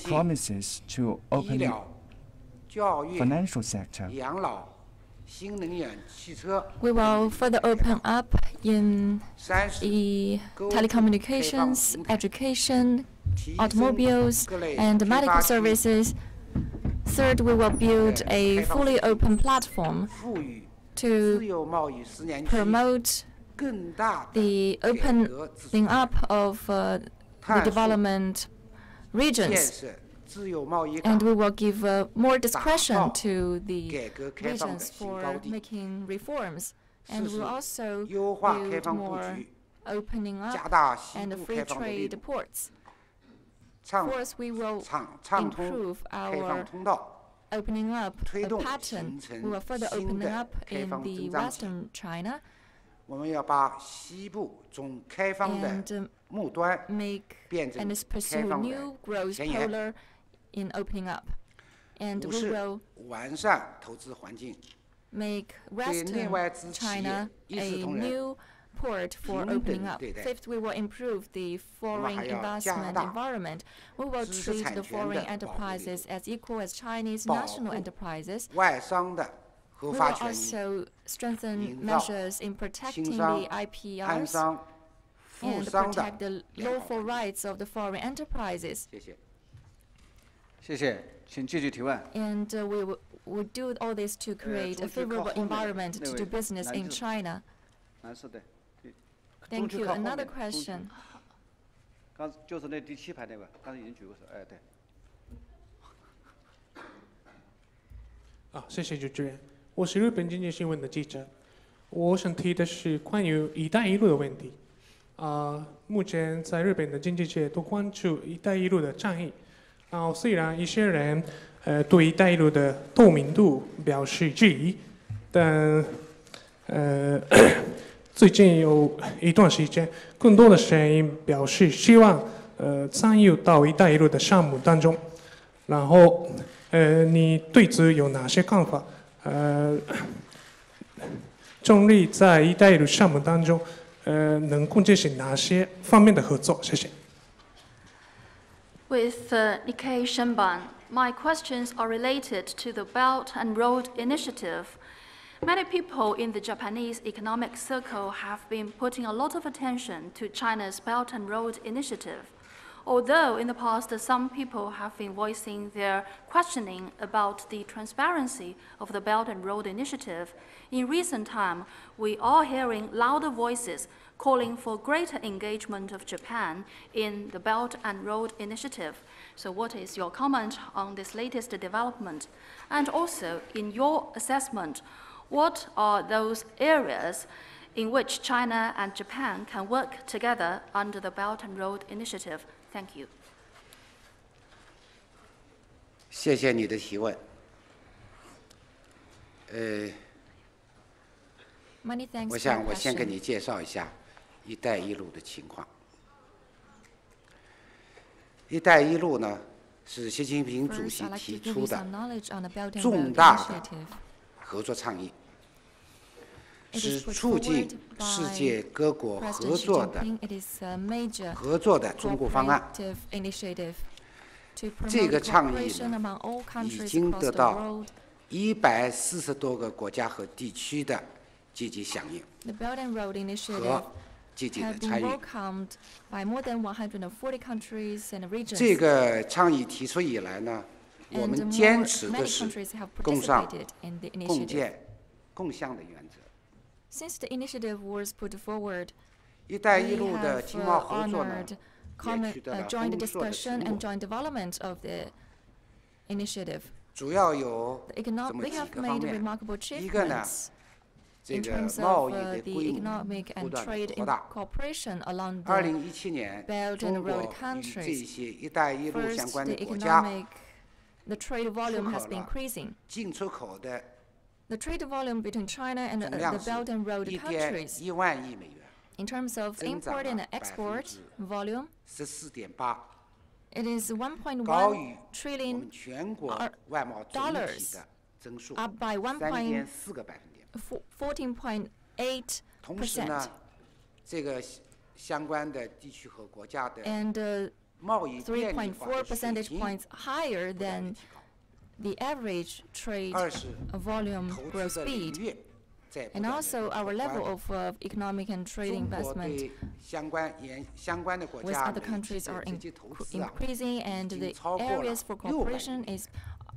[SPEAKER 3] promises to open financial sector.
[SPEAKER 2] 养老、新能源汽车。
[SPEAKER 7] We will further open up in telecommunications, education, automobiles, and medical services. Third, we will build a fully open platform to promote the opening up of the development regions. And we will give more discretion to the regions for making reforms. And we will also build more opening up and free trade ports. Fourth, we will improve our opening up a pattern. We will further open up in the Western China. And make and pursue new growth pillar in opening up. And we will make Western China a new port for opening up. Fifth, we will improve the foreign investment environment. We will treat the foreign enterprises as equal as Chinese national enterprises. We will also strengthen measures in protecting the IPRs and protect the lawful rights of the foreign enterprises.
[SPEAKER 1] 谢谢，请继续提问。
[SPEAKER 7] And we will do all this to create a favorable environment to do business in China. Thank you. Another question.
[SPEAKER 1] 刚就是那第7排那位，刚才已经举过手，哎，对。
[SPEAKER 11] 谢谢主持人，我是日本经济新闻的记者，我想提的是关于“一带一路”的问题。目前在日本的经济界都关注“一带一路”的倡议。虽然一些人对“一带一路”的透明度表示质疑，但最近有一段时间，更多的声音表示希望参与到“一带一路”的项目当中。然后，你对此有哪些看法？中立在“一带一路”项目当中，能够进行哪些方面的合作？谢谢。
[SPEAKER 5] With Nikkei Shenban, my questions are related to the Belt and Road Initiative. Many people in the Japanese economic circle have been putting a lot of attention to China's Belt and Road Initiative. Although in the past some people have been voicing their questioning about the transparency of the Belt and Road Initiative, in recent time we are hearing louder voices calling for greater engagement of Japan in the Belt and Road Initiative. So what is your comment on this latest development? And also, in your assessment, what are those areas in which China and Japan can work together under the Belt and Road Initiative? Thank you.
[SPEAKER 2] 谢谢你的提问。
[SPEAKER 7] Many thanks
[SPEAKER 2] 我
[SPEAKER 7] for
[SPEAKER 2] 想
[SPEAKER 7] your
[SPEAKER 2] 我先给
[SPEAKER 7] question.
[SPEAKER 2] 你介绍一下“一带一路”的情况。“一带一路”呢，是习近平主
[SPEAKER 7] First,
[SPEAKER 2] 席
[SPEAKER 7] I'd like to
[SPEAKER 2] 提
[SPEAKER 7] give
[SPEAKER 2] 出
[SPEAKER 7] you
[SPEAKER 2] 的
[SPEAKER 7] some knowledge on the Belt and
[SPEAKER 2] 重
[SPEAKER 7] Road
[SPEAKER 2] 大的
[SPEAKER 7] Initiative.
[SPEAKER 2] 合作倡议，
[SPEAKER 7] It
[SPEAKER 2] 是
[SPEAKER 7] is put
[SPEAKER 2] 促进
[SPEAKER 7] forward
[SPEAKER 2] 世界各国
[SPEAKER 7] by
[SPEAKER 2] 合
[SPEAKER 7] President Xi
[SPEAKER 2] 作的
[SPEAKER 7] Jinping. It is a major
[SPEAKER 2] 合作的中国方案。
[SPEAKER 7] cooperative initiative to
[SPEAKER 2] 这
[SPEAKER 7] promote
[SPEAKER 2] 个倡议
[SPEAKER 7] cooperation
[SPEAKER 2] 呢
[SPEAKER 7] among all
[SPEAKER 2] 已
[SPEAKER 7] countries
[SPEAKER 2] 经
[SPEAKER 7] across
[SPEAKER 2] 得
[SPEAKER 7] the
[SPEAKER 2] 到
[SPEAKER 7] world.
[SPEAKER 2] 140多个国家和地区的积极响应
[SPEAKER 7] The Belt and Road Initiative
[SPEAKER 2] 和积极的
[SPEAKER 7] have been
[SPEAKER 2] 参与。
[SPEAKER 7] welcomed by more than 140 countries and regions.
[SPEAKER 2] 这个倡议提出以来呢，我
[SPEAKER 7] And
[SPEAKER 2] 们
[SPEAKER 7] more,
[SPEAKER 2] 坚持的
[SPEAKER 7] many
[SPEAKER 2] 是
[SPEAKER 7] countries have
[SPEAKER 2] 共上
[SPEAKER 7] participated in the
[SPEAKER 2] 共
[SPEAKER 7] initiative.
[SPEAKER 2] 建、共享的原则。
[SPEAKER 7] Since the initiative was put forward,
[SPEAKER 2] 一带
[SPEAKER 7] we
[SPEAKER 2] 一路的
[SPEAKER 7] have
[SPEAKER 2] 经贸合作呢，
[SPEAKER 7] honored
[SPEAKER 2] 也取得了
[SPEAKER 7] joint
[SPEAKER 2] 丰硕的
[SPEAKER 7] discussion
[SPEAKER 2] 成
[SPEAKER 7] and
[SPEAKER 2] 果。
[SPEAKER 7] joint development of the initiative.
[SPEAKER 2] 主要有
[SPEAKER 7] The
[SPEAKER 2] 这么
[SPEAKER 7] we
[SPEAKER 2] 几
[SPEAKER 7] have
[SPEAKER 2] 个方
[SPEAKER 7] made
[SPEAKER 2] 面。
[SPEAKER 7] remarkable
[SPEAKER 2] 一个呢，
[SPEAKER 7] achievements
[SPEAKER 2] 这
[SPEAKER 7] in
[SPEAKER 2] 个
[SPEAKER 7] terms
[SPEAKER 2] 贸
[SPEAKER 7] of
[SPEAKER 2] 易的
[SPEAKER 7] the
[SPEAKER 2] 规模
[SPEAKER 7] economic
[SPEAKER 2] 不
[SPEAKER 7] and
[SPEAKER 2] 断地
[SPEAKER 7] trade
[SPEAKER 2] 扩大。
[SPEAKER 7] cooperation along the
[SPEAKER 2] 2017年，
[SPEAKER 7] Belt
[SPEAKER 2] 中
[SPEAKER 7] and
[SPEAKER 2] 国
[SPEAKER 7] Road
[SPEAKER 2] 与这
[SPEAKER 7] countries.
[SPEAKER 2] 些“一带一路”相
[SPEAKER 7] First,
[SPEAKER 2] 关
[SPEAKER 7] the
[SPEAKER 2] 的国家
[SPEAKER 7] the trade
[SPEAKER 2] 出
[SPEAKER 7] volume
[SPEAKER 2] 口
[SPEAKER 7] has been
[SPEAKER 2] 了
[SPEAKER 7] increasing.
[SPEAKER 2] 进出口的
[SPEAKER 7] The trade volume between China and
[SPEAKER 2] 总
[SPEAKER 7] the
[SPEAKER 2] 量是
[SPEAKER 7] Belt and Road
[SPEAKER 2] 1.1
[SPEAKER 7] countries,
[SPEAKER 2] 万亿美元，
[SPEAKER 7] in terms of
[SPEAKER 2] 增长
[SPEAKER 7] import and
[SPEAKER 2] 了
[SPEAKER 7] export volume,
[SPEAKER 2] 14.8%，
[SPEAKER 7] it is
[SPEAKER 2] 高
[SPEAKER 7] 1.1
[SPEAKER 2] 于我
[SPEAKER 7] trillion
[SPEAKER 2] 们全国外贸总体的增速
[SPEAKER 7] up by
[SPEAKER 2] 3.4个百分点。
[SPEAKER 7] 14.8%.
[SPEAKER 2] 同时呢，这个相关的地区和国家的
[SPEAKER 7] And
[SPEAKER 2] 贸易便利化
[SPEAKER 7] 3.4
[SPEAKER 2] 的水
[SPEAKER 7] percentage
[SPEAKER 2] 平
[SPEAKER 7] points higher
[SPEAKER 2] 不断地
[SPEAKER 7] than
[SPEAKER 2] 提高。
[SPEAKER 7] the average trade volume growth speed, and also our level of economic and trade investment with other countries are increasing, and the areas for cooperation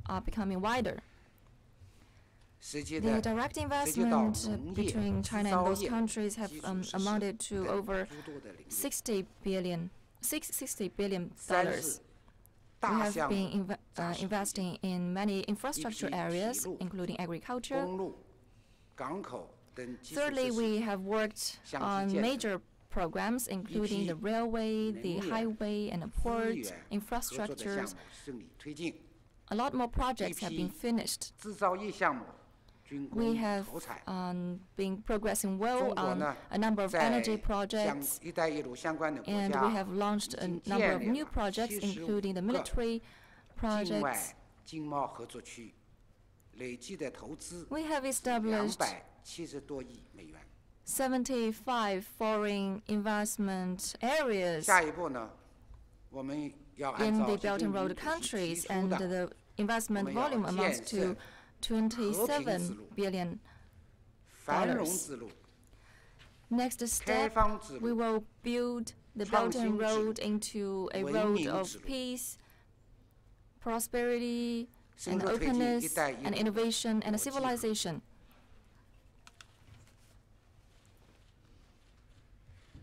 [SPEAKER 7] are becoming wider. The direct investment between China and those countries have amounted to over $60 billion. We have been investing in many infrastructure areas, including agriculture. Thirdly, we have worked on major programs, including the railway, the highway, and the port infrastructures. A lot more projects have been finished. We have been progressing well on a number of energy projects, and we have launched a number of new projects, including the military projects. We have established 75 foreign investment areas in the Belt and Road countries, and the investment volume amounts to $27 billion. Next step, we will build the Belt and Road into a road of peace, prosperity, and openness, and innovation, and civilization.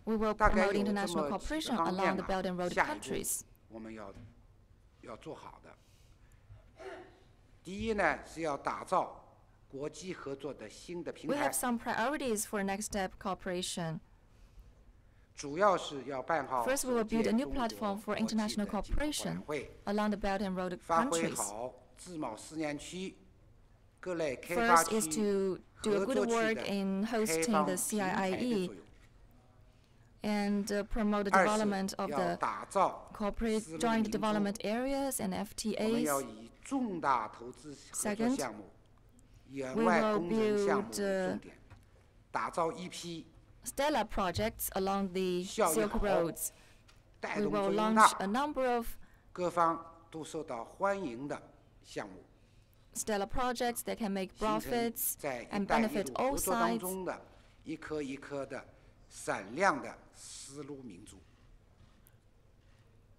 [SPEAKER 7] We will promote international cooperation along the Belt and Road countries. We have some priorities for next step cooperation. First, we will build a new platform for international cooperation along the Belt and Road countries. First is to do a good work in hosting the CIIE and promote the development of the corporate joint development areas and FTAs. Second, we will build stellar projects along the Silk Roads. We will launch a number of stellar projects that can make profits and benefit all sides,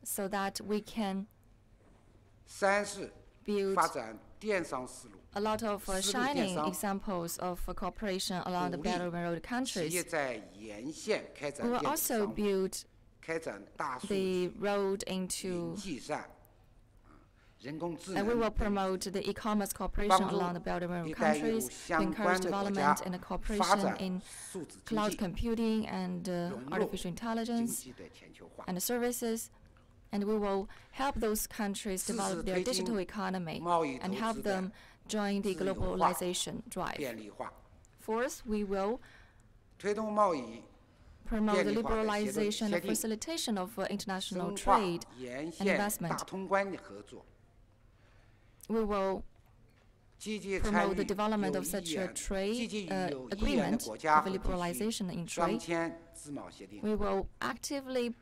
[SPEAKER 7] so that we can build a lot of shining examples of cooperation along the Belt and Road countries. We will also build the road into, and we will promote the e-commerce cooperation along the Belt and Road countries to encourage development and cooperation in cloud computing and artificial intelligence and services. And we will help those countries develop their digital economy and help them join the globalization drive. Fourth, we will promote the liberalization and facilitation of international trade and investment. We will promote the development of such a trade agreement of liberalization in trade. We will actively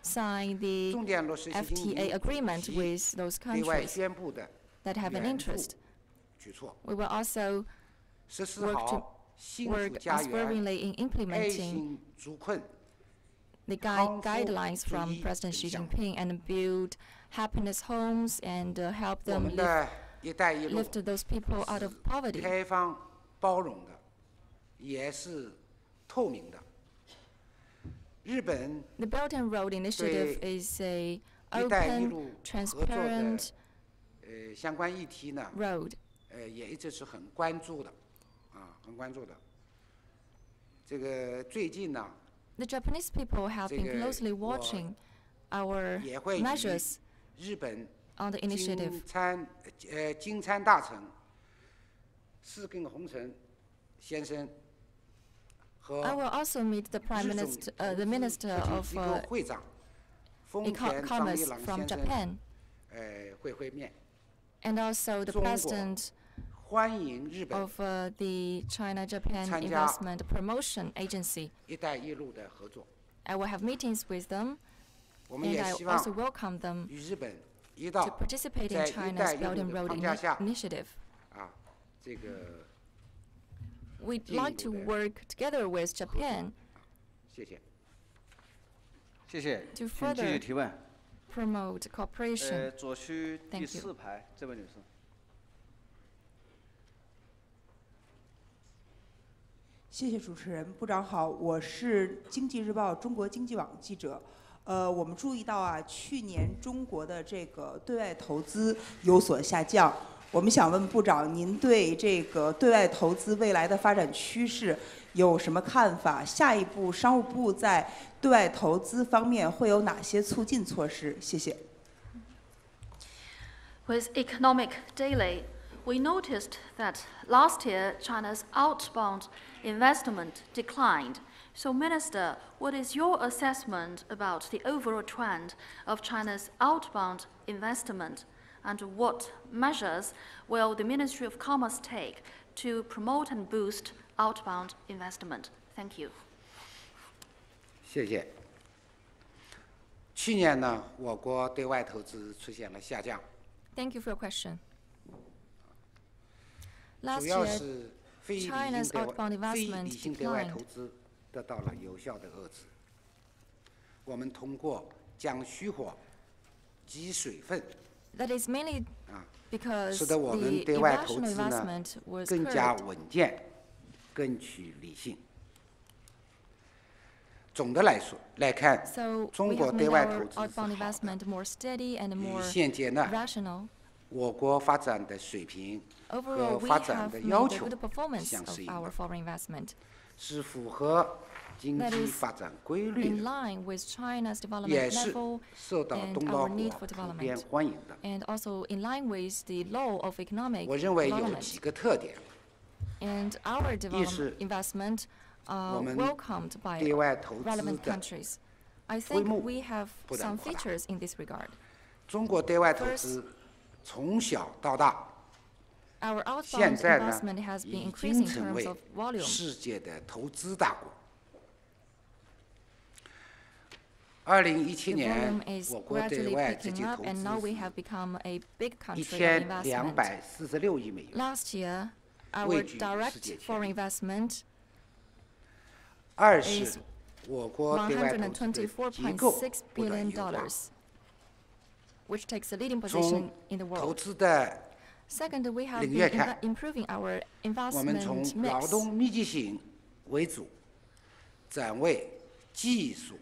[SPEAKER 7] sign the FTA agreement with those countries that have an interest. We will also work unswervingly in implementing the guidelines from President Xi Jinping and build happiness homes and help them lift those people out of poverty. The Belt and Road Initiative is an open, transparent road. The Japanese people have been closely watching our measures on the initiative. I will also meet the the Minister of Commerce from Japan, and also the President of the China-Japan Investment Promotion Agency. I will have meetings with them
[SPEAKER 2] 我们也
[SPEAKER 7] I
[SPEAKER 2] 希望
[SPEAKER 7] also welcome them
[SPEAKER 2] 与日本一
[SPEAKER 7] to
[SPEAKER 2] 道
[SPEAKER 7] participate
[SPEAKER 2] 在
[SPEAKER 7] in
[SPEAKER 2] 一
[SPEAKER 7] China's
[SPEAKER 2] 带一
[SPEAKER 7] Belt
[SPEAKER 2] 路
[SPEAKER 7] and
[SPEAKER 2] 的
[SPEAKER 7] Road
[SPEAKER 2] 框架下
[SPEAKER 7] Initiative.
[SPEAKER 2] 这个
[SPEAKER 7] We'd
[SPEAKER 2] 进一
[SPEAKER 7] like
[SPEAKER 2] 步
[SPEAKER 7] to
[SPEAKER 2] 的
[SPEAKER 7] work together with Japan
[SPEAKER 2] 谢谢。
[SPEAKER 1] 谢谢，
[SPEAKER 7] to
[SPEAKER 1] 请继续
[SPEAKER 7] further
[SPEAKER 1] 提问。
[SPEAKER 7] promote cooperation.
[SPEAKER 1] 左区第
[SPEAKER 7] Thank you.
[SPEAKER 1] 4排这位女士。
[SPEAKER 12] 谢谢主持人，部长好，我是经济日报中国经济网记者。我们注意到啊，去年中国的这个对外投资有所下降。我们想问部长，您对这个对外投资未来的发展趋势有什么看法？下一步商务部在对外投资方面会有哪些促进措施？谢谢。
[SPEAKER 5] With Economic Daily, we noticed that last year China's outbound investment declined. So, Minister, what is your assessment about the overall trend of China's outbound investment, and what measures will the Ministry of Commerce take to promote and boost outbound investment? Thank you.
[SPEAKER 2] 谢谢。去年呢，我国对外投资出现了下降，
[SPEAKER 7] Thank you for your question.
[SPEAKER 2] 主
[SPEAKER 7] Last
[SPEAKER 2] 要
[SPEAKER 7] year,
[SPEAKER 2] 是非理
[SPEAKER 7] China's
[SPEAKER 2] 性对
[SPEAKER 7] outbound
[SPEAKER 2] 非
[SPEAKER 7] investment
[SPEAKER 2] 理性对外
[SPEAKER 7] declined.
[SPEAKER 2] 投资得到了有效的遏制。我们通过将虚火及水分
[SPEAKER 7] That is mainly
[SPEAKER 2] 啊，
[SPEAKER 7] because
[SPEAKER 2] 使得我们
[SPEAKER 7] the
[SPEAKER 2] 对外投
[SPEAKER 7] irrational
[SPEAKER 2] 资呢
[SPEAKER 7] investment was
[SPEAKER 2] 更加
[SPEAKER 7] curbed.
[SPEAKER 2] 稳健，更趋理性。总的来说来看，
[SPEAKER 7] So
[SPEAKER 2] 中
[SPEAKER 7] we
[SPEAKER 2] 国
[SPEAKER 7] have
[SPEAKER 2] 对
[SPEAKER 7] made
[SPEAKER 2] 外
[SPEAKER 7] our
[SPEAKER 2] 投资是
[SPEAKER 7] outbound
[SPEAKER 2] 好的。
[SPEAKER 7] investment more steady and
[SPEAKER 2] 与
[SPEAKER 7] more
[SPEAKER 2] 现阶段
[SPEAKER 7] rational.
[SPEAKER 2] 我国发展的水平
[SPEAKER 7] Overall,
[SPEAKER 2] 和
[SPEAKER 7] we
[SPEAKER 2] 发展
[SPEAKER 7] have
[SPEAKER 2] 的
[SPEAKER 7] made
[SPEAKER 2] 要
[SPEAKER 7] a
[SPEAKER 2] 求
[SPEAKER 7] good performance
[SPEAKER 2] 相
[SPEAKER 7] of
[SPEAKER 2] 适应
[SPEAKER 7] our
[SPEAKER 2] 的，
[SPEAKER 7] foreign investment,
[SPEAKER 2] 是符合经
[SPEAKER 7] That
[SPEAKER 2] 济
[SPEAKER 7] is
[SPEAKER 2] 发展规律
[SPEAKER 7] in
[SPEAKER 2] 的，
[SPEAKER 7] line with China's
[SPEAKER 2] 也
[SPEAKER 7] development
[SPEAKER 2] 是
[SPEAKER 7] level
[SPEAKER 2] 受到
[SPEAKER 7] and
[SPEAKER 2] 东道
[SPEAKER 7] our need
[SPEAKER 2] 国
[SPEAKER 7] for
[SPEAKER 2] 普遍
[SPEAKER 7] development,
[SPEAKER 2] 欢迎的。
[SPEAKER 7] and also in line with the law of economic
[SPEAKER 2] 我认为有几
[SPEAKER 7] development.
[SPEAKER 2] 个特点，
[SPEAKER 7] And our
[SPEAKER 2] 一是
[SPEAKER 7] development investment
[SPEAKER 2] 我
[SPEAKER 7] are
[SPEAKER 2] 们
[SPEAKER 7] welcomed by
[SPEAKER 2] 对外投资
[SPEAKER 7] relevant
[SPEAKER 2] 的
[SPEAKER 7] countries. I
[SPEAKER 2] 规
[SPEAKER 7] think
[SPEAKER 2] 模
[SPEAKER 7] we have
[SPEAKER 2] 不断
[SPEAKER 7] some
[SPEAKER 2] 扩大。
[SPEAKER 7] features in this regard.
[SPEAKER 2] 中国对外投资从小到大，
[SPEAKER 7] Our
[SPEAKER 2] 现
[SPEAKER 7] outbound
[SPEAKER 2] 在呢
[SPEAKER 7] investment has been
[SPEAKER 2] 已
[SPEAKER 7] increasing
[SPEAKER 2] 经
[SPEAKER 7] in
[SPEAKER 2] 成
[SPEAKER 7] terms
[SPEAKER 2] 为
[SPEAKER 7] of volume.
[SPEAKER 2] 世界的投资大国。2017
[SPEAKER 7] The
[SPEAKER 2] 年
[SPEAKER 7] volume，is
[SPEAKER 2] 我国对
[SPEAKER 7] gradually
[SPEAKER 2] 外直
[SPEAKER 7] picking
[SPEAKER 2] 接
[SPEAKER 7] up,
[SPEAKER 2] 投
[SPEAKER 7] and now
[SPEAKER 2] 资
[SPEAKER 7] we have become a big
[SPEAKER 2] 一
[SPEAKER 7] country of investment.
[SPEAKER 2] 1246亿美元，
[SPEAKER 7] Last year, our
[SPEAKER 2] 位居世
[SPEAKER 7] direct
[SPEAKER 2] 界前
[SPEAKER 7] foreign investment
[SPEAKER 2] 二
[SPEAKER 7] is
[SPEAKER 2] 是我国对外投资的结构
[SPEAKER 7] $124.6
[SPEAKER 2] 不断
[SPEAKER 7] billion,
[SPEAKER 2] 优化，
[SPEAKER 7] which takes a leading
[SPEAKER 2] 从
[SPEAKER 7] position in the
[SPEAKER 2] 投
[SPEAKER 7] world.
[SPEAKER 2] 资的
[SPEAKER 7] Second, we have
[SPEAKER 2] 领
[SPEAKER 7] been
[SPEAKER 2] 域看，
[SPEAKER 7] improving our
[SPEAKER 2] 我们从
[SPEAKER 7] investment
[SPEAKER 2] 劳
[SPEAKER 7] mix.
[SPEAKER 2] 动密集型为主，转为技术、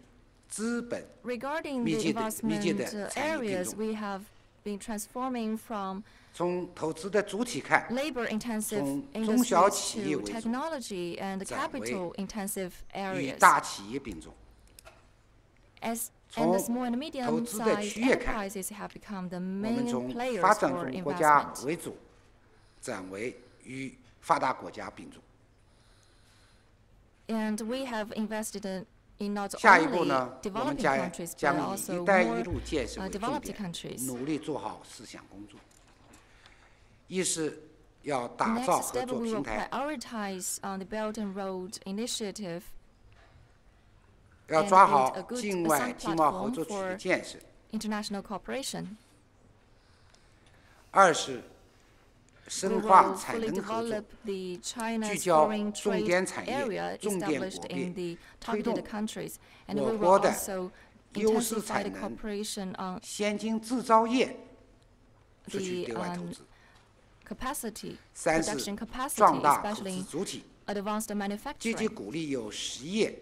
[SPEAKER 2] 资本
[SPEAKER 7] Regarding
[SPEAKER 2] 密
[SPEAKER 7] the
[SPEAKER 2] 集的
[SPEAKER 7] investment
[SPEAKER 2] 产业并
[SPEAKER 7] areas,
[SPEAKER 2] 重。
[SPEAKER 7] we have been transforming from
[SPEAKER 2] 从投资的主体看，
[SPEAKER 7] labor-intensive
[SPEAKER 2] 从中小
[SPEAKER 7] industries
[SPEAKER 2] 企业
[SPEAKER 7] to
[SPEAKER 2] 为主，
[SPEAKER 7] technology and
[SPEAKER 2] 转为
[SPEAKER 7] capital-intensive
[SPEAKER 2] 与
[SPEAKER 7] areas.
[SPEAKER 2] 大企业并重。
[SPEAKER 7] And the
[SPEAKER 2] 从
[SPEAKER 7] small and
[SPEAKER 2] 投资的
[SPEAKER 7] medium-sized
[SPEAKER 2] 区域看，
[SPEAKER 7] enterprises have become the
[SPEAKER 2] 我们
[SPEAKER 7] main
[SPEAKER 2] 从
[SPEAKER 7] players
[SPEAKER 2] 发展
[SPEAKER 7] for
[SPEAKER 2] 中国家
[SPEAKER 7] investment.
[SPEAKER 2] 为主，转为与发达国家并重。
[SPEAKER 7] And we have invested in not
[SPEAKER 2] 下一步
[SPEAKER 7] only
[SPEAKER 2] 呢，我们
[SPEAKER 7] developing countries, but
[SPEAKER 2] 将以
[SPEAKER 7] also
[SPEAKER 2] “一带一
[SPEAKER 7] more
[SPEAKER 2] 路”建设为重
[SPEAKER 7] developed
[SPEAKER 2] 点，
[SPEAKER 7] countries.
[SPEAKER 2] 努力做好4项工作。一是要打造
[SPEAKER 7] Next
[SPEAKER 2] 合
[SPEAKER 7] step,
[SPEAKER 2] 作
[SPEAKER 7] we
[SPEAKER 2] 平
[SPEAKER 7] will
[SPEAKER 2] 台，
[SPEAKER 7] prioritize on the Belt and Road Initiative
[SPEAKER 2] 要
[SPEAKER 7] and
[SPEAKER 2] 抓
[SPEAKER 7] build
[SPEAKER 2] 好
[SPEAKER 7] a good
[SPEAKER 2] 境外
[SPEAKER 7] some
[SPEAKER 2] 经贸合
[SPEAKER 7] platform
[SPEAKER 2] 作区的
[SPEAKER 7] for
[SPEAKER 2] 建设。
[SPEAKER 7] international cooperation.
[SPEAKER 2] 二是
[SPEAKER 7] We
[SPEAKER 2] 深化
[SPEAKER 7] will
[SPEAKER 2] 产
[SPEAKER 7] fully
[SPEAKER 2] 能合作
[SPEAKER 7] develop，the
[SPEAKER 2] 聚
[SPEAKER 7] China's
[SPEAKER 2] 焦
[SPEAKER 7] foreign
[SPEAKER 2] 重
[SPEAKER 7] trade
[SPEAKER 2] 点产
[SPEAKER 7] area
[SPEAKER 2] 业、重点
[SPEAKER 7] established
[SPEAKER 2] 国
[SPEAKER 7] in
[SPEAKER 2] 别，
[SPEAKER 7] the
[SPEAKER 2] 推动
[SPEAKER 7] targeted countries, and we
[SPEAKER 2] 我
[SPEAKER 7] will
[SPEAKER 2] 国的
[SPEAKER 7] also
[SPEAKER 2] 优势
[SPEAKER 7] intensify
[SPEAKER 2] 产
[SPEAKER 7] the
[SPEAKER 2] 能
[SPEAKER 7] cooperation on
[SPEAKER 2] 先进制造业出去
[SPEAKER 7] the
[SPEAKER 2] 对外投资。
[SPEAKER 7] capacity,
[SPEAKER 2] 三是
[SPEAKER 7] production capacity,
[SPEAKER 2] 壮大投
[SPEAKER 7] especially
[SPEAKER 2] 资主体，
[SPEAKER 7] advanced
[SPEAKER 2] 积极
[SPEAKER 7] manufacturing.
[SPEAKER 2] 鼓励有实业、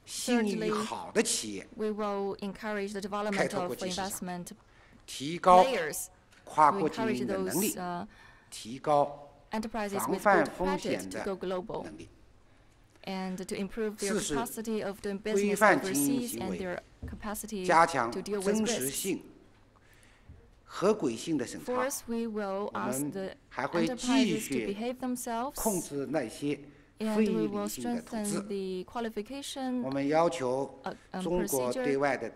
[SPEAKER 2] 信誉
[SPEAKER 7] Thirdly，
[SPEAKER 2] 好的企业
[SPEAKER 7] We will encourage the
[SPEAKER 2] 开
[SPEAKER 7] development
[SPEAKER 2] 拓国
[SPEAKER 7] of
[SPEAKER 2] 际市场，
[SPEAKER 7] investment
[SPEAKER 2] 提高
[SPEAKER 7] players
[SPEAKER 2] 跨
[SPEAKER 7] to
[SPEAKER 2] 国经
[SPEAKER 7] encourage
[SPEAKER 2] 营的能
[SPEAKER 7] those
[SPEAKER 2] 力，提高
[SPEAKER 7] enterprises
[SPEAKER 2] 防
[SPEAKER 7] with
[SPEAKER 2] 范
[SPEAKER 7] good
[SPEAKER 2] 风
[SPEAKER 7] credit
[SPEAKER 2] 险
[SPEAKER 7] to
[SPEAKER 2] 的
[SPEAKER 7] go global,
[SPEAKER 2] 能力。
[SPEAKER 7] and to improve their
[SPEAKER 2] 四是
[SPEAKER 7] capacity of doing
[SPEAKER 2] 规
[SPEAKER 7] business
[SPEAKER 2] 范经营
[SPEAKER 7] overseas
[SPEAKER 2] 行
[SPEAKER 7] and
[SPEAKER 2] 为，
[SPEAKER 7] their capacity
[SPEAKER 2] 加强
[SPEAKER 7] to deal with
[SPEAKER 2] 真实
[SPEAKER 7] risks.
[SPEAKER 2] 性、合规性的审查。
[SPEAKER 7] Fourth, we will
[SPEAKER 2] 我
[SPEAKER 7] ask
[SPEAKER 2] 们
[SPEAKER 7] the
[SPEAKER 2] 还会继
[SPEAKER 7] enterprises to
[SPEAKER 2] 续
[SPEAKER 7] behave
[SPEAKER 2] 控
[SPEAKER 7] themselves,
[SPEAKER 2] 制那些
[SPEAKER 7] and
[SPEAKER 2] 非
[SPEAKER 7] we will
[SPEAKER 2] 理性的投
[SPEAKER 7] strengthen
[SPEAKER 2] 资。
[SPEAKER 7] the qualification
[SPEAKER 2] 我们要求中国
[SPEAKER 7] procedure
[SPEAKER 2] 对外的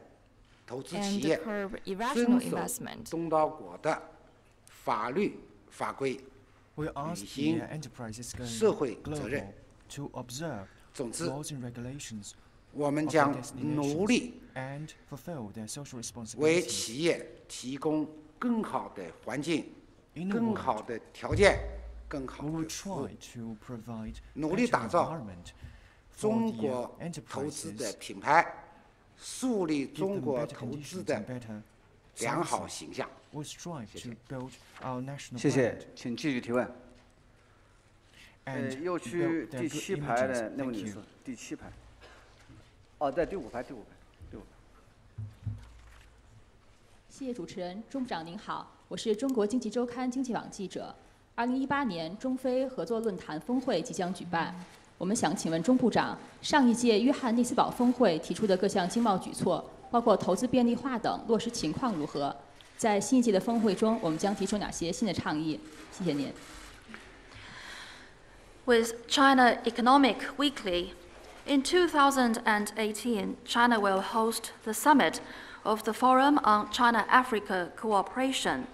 [SPEAKER 2] 投资企
[SPEAKER 7] and
[SPEAKER 2] 业
[SPEAKER 7] curb
[SPEAKER 2] 遵
[SPEAKER 7] irrational
[SPEAKER 2] 守
[SPEAKER 7] investment.
[SPEAKER 2] 东道国的法律法规，
[SPEAKER 3] We
[SPEAKER 2] 履
[SPEAKER 3] ask the
[SPEAKER 2] 行
[SPEAKER 3] enterprises going
[SPEAKER 2] 社会责任。
[SPEAKER 3] global to observe
[SPEAKER 2] 总之，
[SPEAKER 3] laws and regulations
[SPEAKER 2] 我们
[SPEAKER 3] of
[SPEAKER 2] 将
[SPEAKER 3] their
[SPEAKER 2] 努
[SPEAKER 3] destinations
[SPEAKER 2] 力
[SPEAKER 3] and fulfill their social
[SPEAKER 2] 为
[SPEAKER 3] responsibilities.
[SPEAKER 2] 企业提供更好的环境、
[SPEAKER 3] In a
[SPEAKER 2] 更
[SPEAKER 3] word,
[SPEAKER 2] 好的条件、更好
[SPEAKER 3] we will
[SPEAKER 2] 的服务
[SPEAKER 3] try，to provide
[SPEAKER 2] 努力
[SPEAKER 3] better
[SPEAKER 2] 打造
[SPEAKER 3] environment for
[SPEAKER 2] 中
[SPEAKER 3] the
[SPEAKER 2] 国投资的
[SPEAKER 3] enterprises,
[SPEAKER 2] 品牌，树立
[SPEAKER 3] give
[SPEAKER 2] 中
[SPEAKER 3] them
[SPEAKER 2] 国
[SPEAKER 3] better
[SPEAKER 2] 投资
[SPEAKER 3] conditions
[SPEAKER 2] 的
[SPEAKER 3] and better
[SPEAKER 2] 良好
[SPEAKER 3] services.
[SPEAKER 2] 形象。
[SPEAKER 3] We'll strive to build our national
[SPEAKER 1] 谢谢
[SPEAKER 3] brand，
[SPEAKER 1] 请继续提问。
[SPEAKER 3] and
[SPEAKER 1] 右区
[SPEAKER 3] build their
[SPEAKER 1] 第
[SPEAKER 3] good
[SPEAKER 1] 7排
[SPEAKER 3] images.
[SPEAKER 1] 的那位
[SPEAKER 3] Thank
[SPEAKER 1] 女
[SPEAKER 3] you.
[SPEAKER 1] 士，第7排。哦，在第5排，第5排，第5排。
[SPEAKER 13] 谢谢主持人，钟部长您好，我是中国经济周刊经济网记者。2018年中非合作论坛峰会即将举办，我们想请问钟部长，上一届约翰内斯堡峰会提出的各项经贸举措，包括投资便利化等落实情况如何？在新一届的峰会中，我们将提出哪些新的倡议？谢谢您。
[SPEAKER 5] With China Economic Weekly, in 2018, China will host the summit of the Forum on China-Africa Cooperation.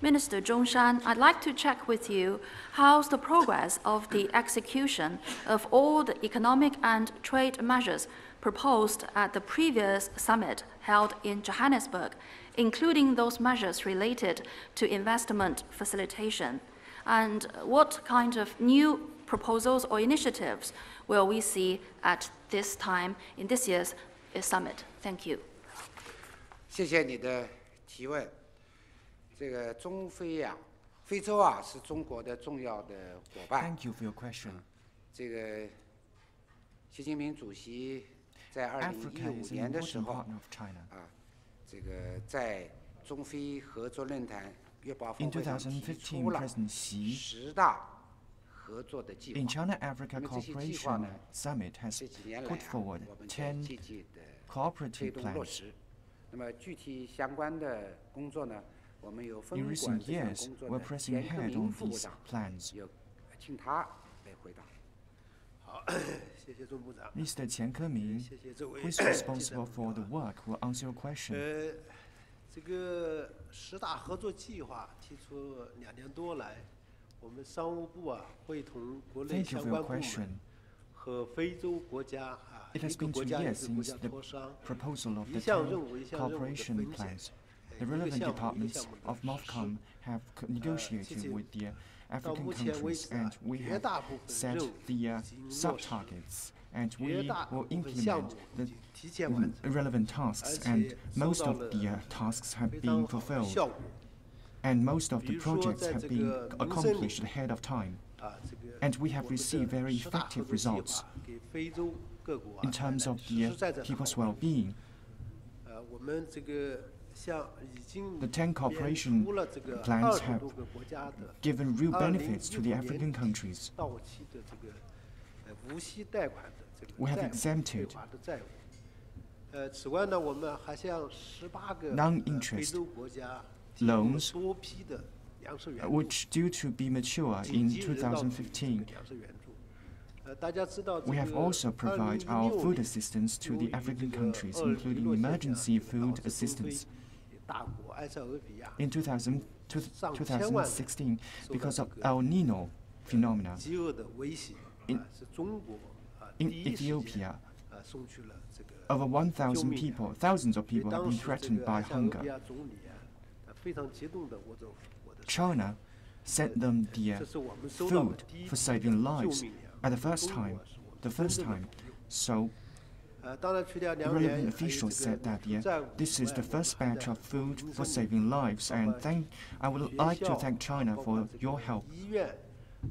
[SPEAKER 5] Minister Zhong Shan, I'd like to check with you how's the progress of the execution of all the economic and trade measures proposed at the previous summit held in Johannesburg, including those measures related to investment facilitation. And what kind of new proposals or initiatives will we see at this time in this year's summit? Thank you.
[SPEAKER 2] 谢谢你的提问。这个中非啊，非洲啊是中国的重要的伙伴。
[SPEAKER 3] Thank you for your question.
[SPEAKER 2] 这个习近平主席在
[SPEAKER 3] Africa
[SPEAKER 2] 2015
[SPEAKER 3] is
[SPEAKER 2] 年
[SPEAKER 3] an
[SPEAKER 2] 的时
[SPEAKER 3] important
[SPEAKER 2] 候
[SPEAKER 3] partner of China.
[SPEAKER 2] 啊，这个在中非合作论坛约堡
[SPEAKER 3] In
[SPEAKER 2] 峰会上提
[SPEAKER 3] 2015,
[SPEAKER 2] 出了
[SPEAKER 3] President Xi
[SPEAKER 2] 10大合作的计划。
[SPEAKER 3] in China-Africa
[SPEAKER 2] 那么这些计划
[SPEAKER 3] Cooperation
[SPEAKER 2] 呢，
[SPEAKER 3] Summit has
[SPEAKER 2] 这几年来
[SPEAKER 3] put
[SPEAKER 2] 啊，
[SPEAKER 3] forward
[SPEAKER 2] 我们在
[SPEAKER 3] 10
[SPEAKER 2] 积极的
[SPEAKER 3] cooperative
[SPEAKER 2] 推动落
[SPEAKER 3] plans.
[SPEAKER 2] 实。那么具体相关的工作呢，我们有分
[SPEAKER 3] In
[SPEAKER 2] 管
[SPEAKER 3] recent
[SPEAKER 2] 这项
[SPEAKER 3] years,
[SPEAKER 2] 工作
[SPEAKER 3] we're
[SPEAKER 2] 的
[SPEAKER 3] pressing
[SPEAKER 2] 田克
[SPEAKER 3] ahead
[SPEAKER 2] 明
[SPEAKER 3] on
[SPEAKER 2] 副部
[SPEAKER 3] these
[SPEAKER 2] 长，
[SPEAKER 3] plans.
[SPEAKER 2] 有请他来回答。
[SPEAKER 14] 好，谢谢钟部长。
[SPEAKER 3] Mr. Qian Keming,
[SPEAKER 14] 谢谢这位
[SPEAKER 3] who is
[SPEAKER 14] 记者
[SPEAKER 3] responsible
[SPEAKER 14] 朋
[SPEAKER 3] for
[SPEAKER 14] 友
[SPEAKER 3] the work, will answer your question.
[SPEAKER 14] 这个10大合作计划提出2年多来，我们商务部啊会同国内
[SPEAKER 3] Thank you
[SPEAKER 14] 相
[SPEAKER 3] for your
[SPEAKER 14] 关部
[SPEAKER 3] question.
[SPEAKER 14] 门和非洲国家啊，
[SPEAKER 3] It
[SPEAKER 14] 一
[SPEAKER 3] has
[SPEAKER 14] 个
[SPEAKER 3] been
[SPEAKER 14] 国
[SPEAKER 3] 2
[SPEAKER 14] 家一
[SPEAKER 3] years
[SPEAKER 14] 个国
[SPEAKER 3] since
[SPEAKER 14] 家
[SPEAKER 3] the
[SPEAKER 14] 磋商，
[SPEAKER 3] proposal of
[SPEAKER 14] 一
[SPEAKER 3] the
[SPEAKER 14] 项
[SPEAKER 3] 10
[SPEAKER 14] 任务一项任务的
[SPEAKER 3] cooperation
[SPEAKER 14] 分解，
[SPEAKER 3] plans.
[SPEAKER 14] 一
[SPEAKER 3] The
[SPEAKER 14] 个
[SPEAKER 3] relevant
[SPEAKER 14] 项目一个
[SPEAKER 3] departments
[SPEAKER 14] 项目的
[SPEAKER 3] of
[SPEAKER 14] 实施。
[SPEAKER 3] MOFCOM have
[SPEAKER 14] 谢
[SPEAKER 3] negotiated
[SPEAKER 14] 谢。
[SPEAKER 3] with the
[SPEAKER 14] 到
[SPEAKER 3] African
[SPEAKER 14] 目前为
[SPEAKER 3] countries,
[SPEAKER 14] 止啊
[SPEAKER 3] and，we
[SPEAKER 14] 绝
[SPEAKER 3] have
[SPEAKER 14] 大部分
[SPEAKER 3] set
[SPEAKER 14] 任务
[SPEAKER 3] the
[SPEAKER 14] 已经落实，
[SPEAKER 3] sub-targets, and
[SPEAKER 14] 绝
[SPEAKER 3] we
[SPEAKER 14] 大
[SPEAKER 3] will
[SPEAKER 14] 部分项
[SPEAKER 3] implement
[SPEAKER 14] 目已
[SPEAKER 3] the
[SPEAKER 14] 经提前完成，
[SPEAKER 3] relevant tasks,
[SPEAKER 14] 而
[SPEAKER 3] and
[SPEAKER 14] 且收
[SPEAKER 3] most
[SPEAKER 14] 到
[SPEAKER 3] of
[SPEAKER 14] 了
[SPEAKER 3] the tasks have
[SPEAKER 14] 非
[SPEAKER 3] been
[SPEAKER 14] 常好的
[SPEAKER 3] fulfilled,
[SPEAKER 14] 效果。
[SPEAKER 3] and most of
[SPEAKER 14] 比
[SPEAKER 3] the
[SPEAKER 14] 如说
[SPEAKER 3] projects
[SPEAKER 14] 在
[SPEAKER 3] have
[SPEAKER 14] 这
[SPEAKER 3] been
[SPEAKER 14] 个民生
[SPEAKER 3] accomplished ahead of time,
[SPEAKER 14] 啊，这个
[SPEAKER 3] and we have
[SPEAKER 14] 我们
[SPEAKER 3] received
[SPEAKER 14] 的
[SPEAKER 3] very
[SPEAKER 14] 10大合
[SPEAKER 3] effective
[SPEAKER 14] 作计
[SPEAKER 3] results
[SPEAKER 14] 划给非洲各国啊
[SPEAKER 3] in terms
[SPEAKER 14] 带来
[SPEAKER 3] of
[SPEAKER 14] 实
[SPEAKER 3] the
[SPEAKER 14] 实在在的
[SPEAKER 3] people's
[SPEAKER 14] 好处。
[SPEAKER 3] well-being.
[SPEAKER 14] 我们这个像已经
[SPEAKER 3] The 10
[SPEAKER 14] 编
[SPEAKER 3] cooperation
[SPEAKER 14] 出了这个
[SPEAKER 3] plans
[SPEAKER 14] 20
[SPEAKER 3] have
[SPEAKER 14] 多个国家的
[SPEAKER 3] given real benefits to the
[SPEAKER 14] 2015
[SPEAKER 3] African
[SPEAKER 14] 年
[SPEAKER 3] countries.
[SPEAKER 14] 到期的这个无息贷款的这个
[SPEAKER 3] We have
[SPEAKER 14] 债务
[SPEAKER 3] exempted
[SPEAKER 14] 退还的债务。此外呢，我们还向18个
[SPEAKER 3] non-interest
[SPEAKER 14] 非洲国家提供了
[SPEAKER 3] loans
[SPEAKER 14] 多批的粮食援助，
[SPEAKER 3] which due to be mature
[SPEAKER 14] 紧
[SPEAKER 3] in
[SPEAKER 14] 急人道主义这个
[SPEAKER 3] 2015.
[SPEAKER 14] 粮食援助。大家知道这
[SPEAKER 3] We
[SPEAKER 14] 个
[SPEAKER 3] have also provided our
[SPEAKER 14] 2016
[SPEAKER 3] food
[SPEAKER 14] 年
[SPEAKER 3] assistance to
[SPEAKER 14] 由
[SPEAKER 3] the
[SPEAKER 14] 于这
[SPEAKER 3] African
[SPEAKER 14] 个
[SPEAKER 3] countries,
[SPEAKER 14] 厄尔尼
[SPEAKER 3] including
[SPEAKER 14] 诺现象
[SPEAKER 3] emergency
[SPEAKER 14] 导
[SPEAKER 3] food
[SPEAKER 14] 致中非
[SPEAKER 3] assistance.
[SPEAKER 14] 大国埃塞俄比亚
[SPEAKER 3] In 2016,
[SPEAKER 14] 受到
[SPEAKER 3] because
[SPEAKER 14] 这
[SPEAKER 3] of
[SPEAKER 14] 个
[SPEAKER 3] El Nino phenomena,
[SPEAKER 14] 饥饿的威胁，
[SPEAKER 3] In-
[SPEAKER 14] 是中国第
[SPEAKER 3] in
[SPEAKER 14] 一时间
[SPEAKER 3] Ethiopia,
[SPEAKER 14] 送去了这个
[SPEAKER 3] over 1,000
[SPEAKER 14] 救命
[SPEAKER 3] people, thousands of
[SPEAKER 14] 所以
[SPEAKER 3] people have
[SPEAKER 14] 当
[SPEAKER 3] been
[SPEAKER 14] 时这
[SPEAKER 3] threatened
[SPEAKER 14] 个
[SPEAKER 3] by
[SPEAKER 14] 埃塞俄比
[SPEAKER 3] hunger.
[SPEAKER 14] 亚总理啊，他非常激动的握着我的手，
[SPEAKER 3] China sent them the
[SPEAKER 14] 这是我们收到的
[SPEAKER 3] food
[SPEAKER 14] 第一
[SPEAKER 3] for
[SPEAKER 14] 批
[SPEAKER 3] saving
[SPEAKER 14] 的救
[SPEAKER 3] lives
[SPEAKER 14] 命粮。
[SPEAKER 3] at the first
[SPEAKER 14] 中国
[SPEAKER 3] time.
[SPEAKER 14] 是我们
[SPEAKER 3] The
[SPEAKER 14] 真
[SPEAKER 3] first
[SPEAKER 14] 正的
[SPEAKER 3] time.
[SPEAKER 14] 朋友。
[SPEAKER 3] So
[SPEAKER 14] 当然，去掉
[SPEAKER 3] the
[SPEAKER 14] 2年，
[SPEAKER 3] relevant
[SPEAKER 14] 还有
[SPEAKER 3] officials
[SPEAKER 14] 这个
[SPEAKER 3] said that
[SPEAKER 14] 免除债务
[SPEAKER 3] this
[SPEAKER 14] 以
[SPEAKER 3] is
[SPEAKER 14] 外
[SPEAKER 3] the
[SPEAKER 14] 我们
[SPEAKER 3] first
[SPEAKER 14] 还
[SPEAKER 3] batch
[SPEAKER 14] 在
[SPEAKER 3] of food
[SPEAKER 14] 民
[SPEAKER 3] for
[SPEAKER 14] 生
[SPEAKER 3] saving lives,
[SPEAKER 14] 包
[SPEAKER 3] and
[SPEAKER 14] 括
[SPEAKER 3] I would
[SPEAKER 14] 学
[SPEAKER 3] like to
[SPEAKER 14] 校
[SPEAKER 3] thank China
[SPEAKER 14] 包括
[SPEAKER 3] for
[SPEAKER 14] 这
[SPEAKER 3] your
[SPEAKER 14] 个
[SPEAKER 3] help
[SPEAKER 14] 医院，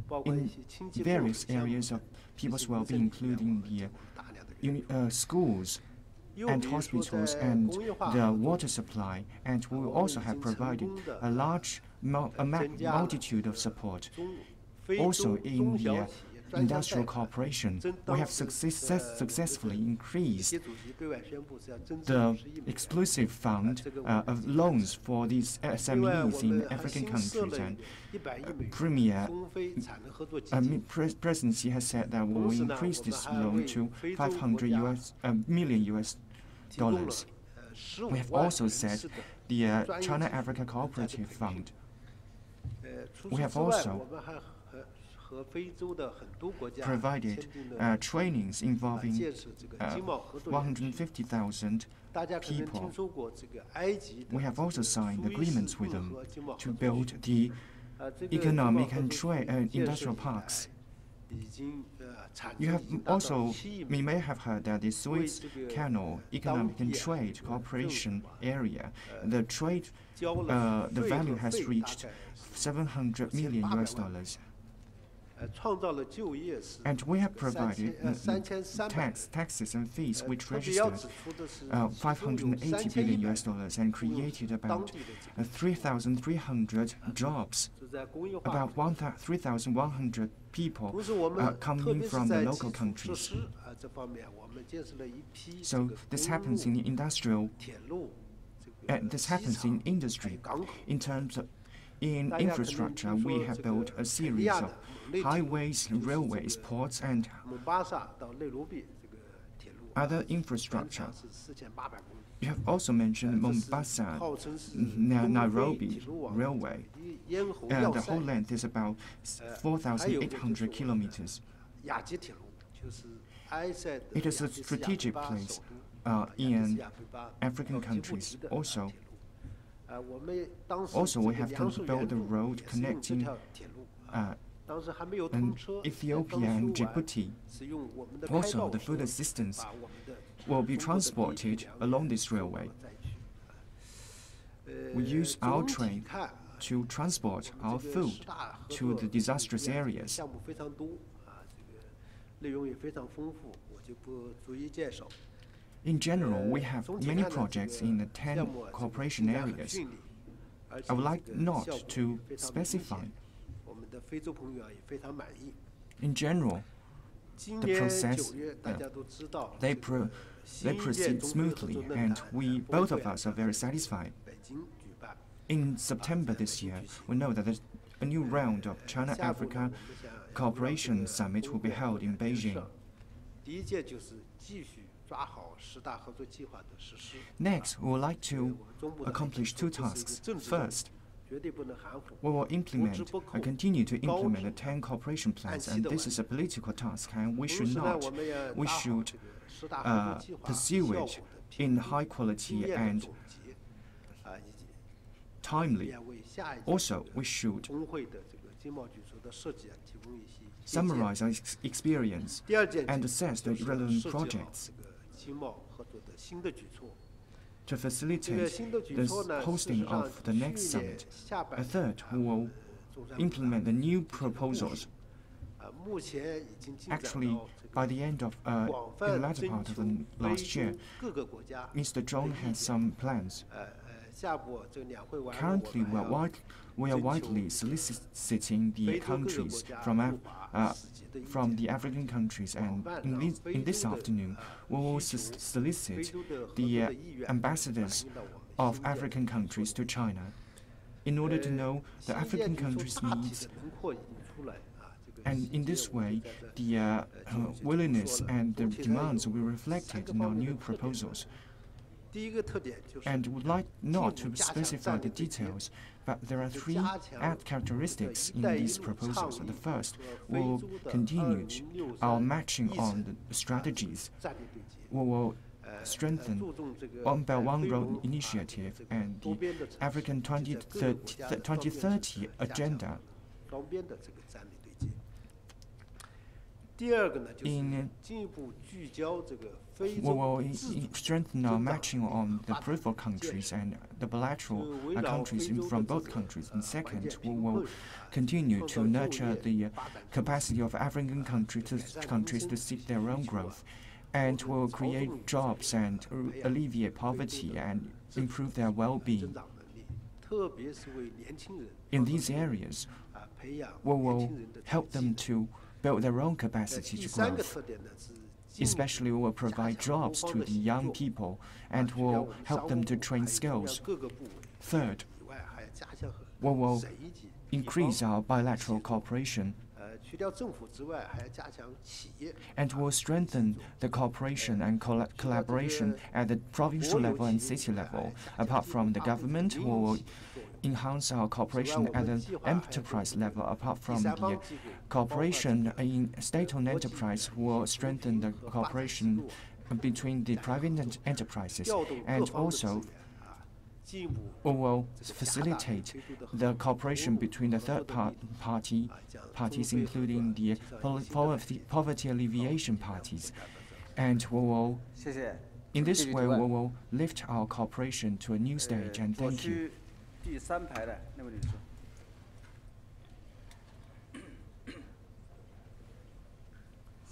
[SPEAKER 14] 包括一
[SPEAKER 3] in
[SPEAKER 14] 些经济落实
[SPEAKER 3] various
[SPEAKER 14] 项目
[SPEAKER 3] areas of
[SPEAKER 14] 这
[SPEAKER 3] people's
[SPEAKER 14] 些民
[SPEAKER 3] well-being,
[SPEAKER 14] 生里面我
[SPEAKER 3] including
[SPEAKER 14] 们
[SPEAKER 3] the
[SPEAKER 14] 提供大量的援助。
[SPEAKER 3] schools
[SPEAKER 14] 又
[SPEAKER 3] and
[SPEAKER 14] 比如说
[SPEAKER 3] hospitals
[SPEAKER 14] 在
[SPEAKER 3] and
[SPEAKER 14] 工业化
[SPEAKER 3] the
[SPEAKER 14] 合作
[SPEAKER 3] water supply, and we will
[SPEAKER 14] 我们
[SPEAKER 3] also
[SPEAKER 14] 已
[SPEAKER 3] have
[SPEAKER 14] 经成
[SPEAKER 3] provided
[SPEAKER 14] 功地
[SPEAKER 3] a large
[SPEAKER 14] 增加了
[SPEAKER 3] multitude of support.
[SPEAKER 14] 非
[SPEAKER 3] Also
[SPEAKER 14] 洲
[SPEAKER 3] in
[SPEAKER 14] 中
[SPEAKER 3] the
[SPEAKER 14] 小企业专项
[SPEAKER 3] industrial
[SPEAKER 14] 贷款
[SPEAKER 3] cooperation,
[SPEAKER 14] 增
[SPEAKER 3] we
[SPEAKER 14] 当
[SPEAKER 3] have
[SPEAKER 14] 时
[SPEAKER 3] successfully
[SPEAKER 14] 习
[SPEAKER 3] increased
[SPEAKER 14] 主席对外宣布是要增至
[SPEAKER 3] the
[SPEAKER 14] 50亿美元。
[SPEAKER 3] exclusive fund
[SPEAKER 14] 这个我们
[SPEAKER 3] of
[SPEAKER 14] 已经
[SPEAKER 3] loans for these
[SPEAKER 14] 另外，我
[SPEAKER 3] SMEs in
[SPEAKER 14] 们还
[SPEAKER 3] African
[SPEAKER 14] 新设
[SPEAKER 3] countries,
[SPEAKER 14] 了
[SPEAKER 3] and
[SPEAKER 14] 100亿美元
[SPEAKER 3] Premier
[SPEAKER 14] 中非产能合作基金。
[SPEAKER 3] Presidency has said that we will
[SPEAKER 14] 同时呢，
[SPEAKER 3] increase
[SPEAKER 14] 我们
[SPEAKER 3] this
[SPEAKER 14] 还
[SPEAKER 3] loan
[SPEAKER 14] 为
[SPEAKER 3] to
[SPEAKER 14] 非洲国
[SPEAKER 3] 500
[SPEAKER 14] 家
[SPEAKER 3] million US
[SPEAKER 14] 提供了
[SPEAKER 3] dollars.
[SPEAKER 14] 15
[SPEAKER 3] We have
[SPEAKER 14] 万
[SPEAKER 3] also
[SPEAKER 14] 人
[SPEAKER 3] set
[SPEAKER 14] 次的
[SPEAKER 3] the
[SPEAKER 14] 专业
[SPEAKER 3] China
[SPEAKER 14] 技术
[SPEAKER 3] Africa
[SPEAKER 14] 人才的
[SPEAKER 3] Cooperative
[SPEAKER 14] 培训
[SPEAKER 3] Fund.
[SPEAKER 14] 除
[SPEAKER 3] We
[SPEAKER 14] 此
[SPEAKER 3] have
[SPEAKER 14] 之外，
[SPEAKER 3] also
[SPEAKER 14] 我们还
[SPEAKER 3] provided trainings involving 150,000 people. We have also signed agreements with them to build the economic and industrial parks. You may have heard that the Suez Canal Economic and Trade Cooperation area, the value has reached $700 million. And we have provided taxes and fees which registered $580 billion and created about 3,300 jobs, about 3,100 people coming from the local countries. So this happens in the industry. In terms of infrastructure, we have built a series of highways, railways, ports, and other infrastructure. You have also mentioned Mombasa, Nairobi railway, and the whole length is about 4,800 kilometers. It is a strategic place in African countries. Also, we have built a road connecting Ethiopia and Djibouti. Also, the food assistance will be transported along this railway. We use our train to transport our food to the disastrous areas. In general, we have many projects in the 10 cooperation areas. I would like not to specify. In general, the process, they proceed smoothly, and both of us are very satisfied. In September this year, we know that a new round of China-Africa Cooperation Summit will be held in Beijing. Next, we would like to accomplish 2 tasks. First, we will continue to implement the 10 cooperation plans, and this is a political task, and we should pursue it in high quality and timely. Also, we should summarize our experience and assess the relevant projects to facilitate the hosting of the next summit. A third, we will implement the new proposals. Actually, by the end of in the latter part of the last year, Mr. Zhong has some plans. Currently, we are widely soliciting the countries from the African countries, and in this afternoon, we will solicit the ambassadors of African countries to China in order to know the African countries' needs. And in this way, the willingness and the demands will be reflected in our new proposals. And would like not to specify the details, but there are 3 characteristics in these proposals. The first, we will continue our matching on the strategies. We will strengthen One Belt One Road initiative and the African 2030 agenda. We will strengthen our matching on the peripheral countries and the bilateral countries from both countries. And second, we will continue to nurture the capacity of African countries to seek their own growth, and will create jobs and alleviate poverty and improve their well-being. In these areas, we will help them to build their own capacity to grow. Especially, we will provide jobs to the young people and will help them to train skills. Third, we will increase our bilateral cooperation and will strengthen the cooperation and collaboration at the provincial level and city level. Apart from the government, we will enhance our cooperation at the enterprise level. Apart from the cooperation in state-owned enterprise, will strengthen the cooperation between the private enterprises, and also we will facilitate the cooperation between the parties, including the poverty alleviation parties, and we will. In this way, we will lift our cooperation to a new stage. And thank you.
[SPEAKER 1] 第3排的那位女士。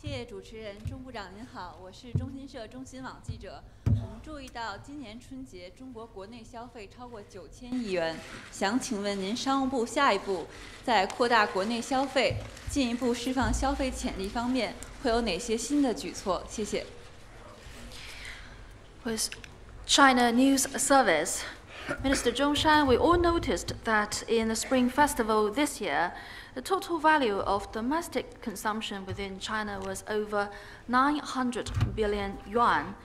[SPEAKER 15] 谢谢主持人，钟部长您好，我是中新社中新网记者。我们注意到今年春节中国国内消费超过9000亿元，想请问您商务部下一步在扩大国内消费、进一步释放消费潜力方面会有哪些新的举措？谢谢。
[SPEAKER 5] With China News Service, Minister Zhong Shan, we all noticed that in the Spring Festival this year, the total value of domestic consumption within China was over 900 billion yuan.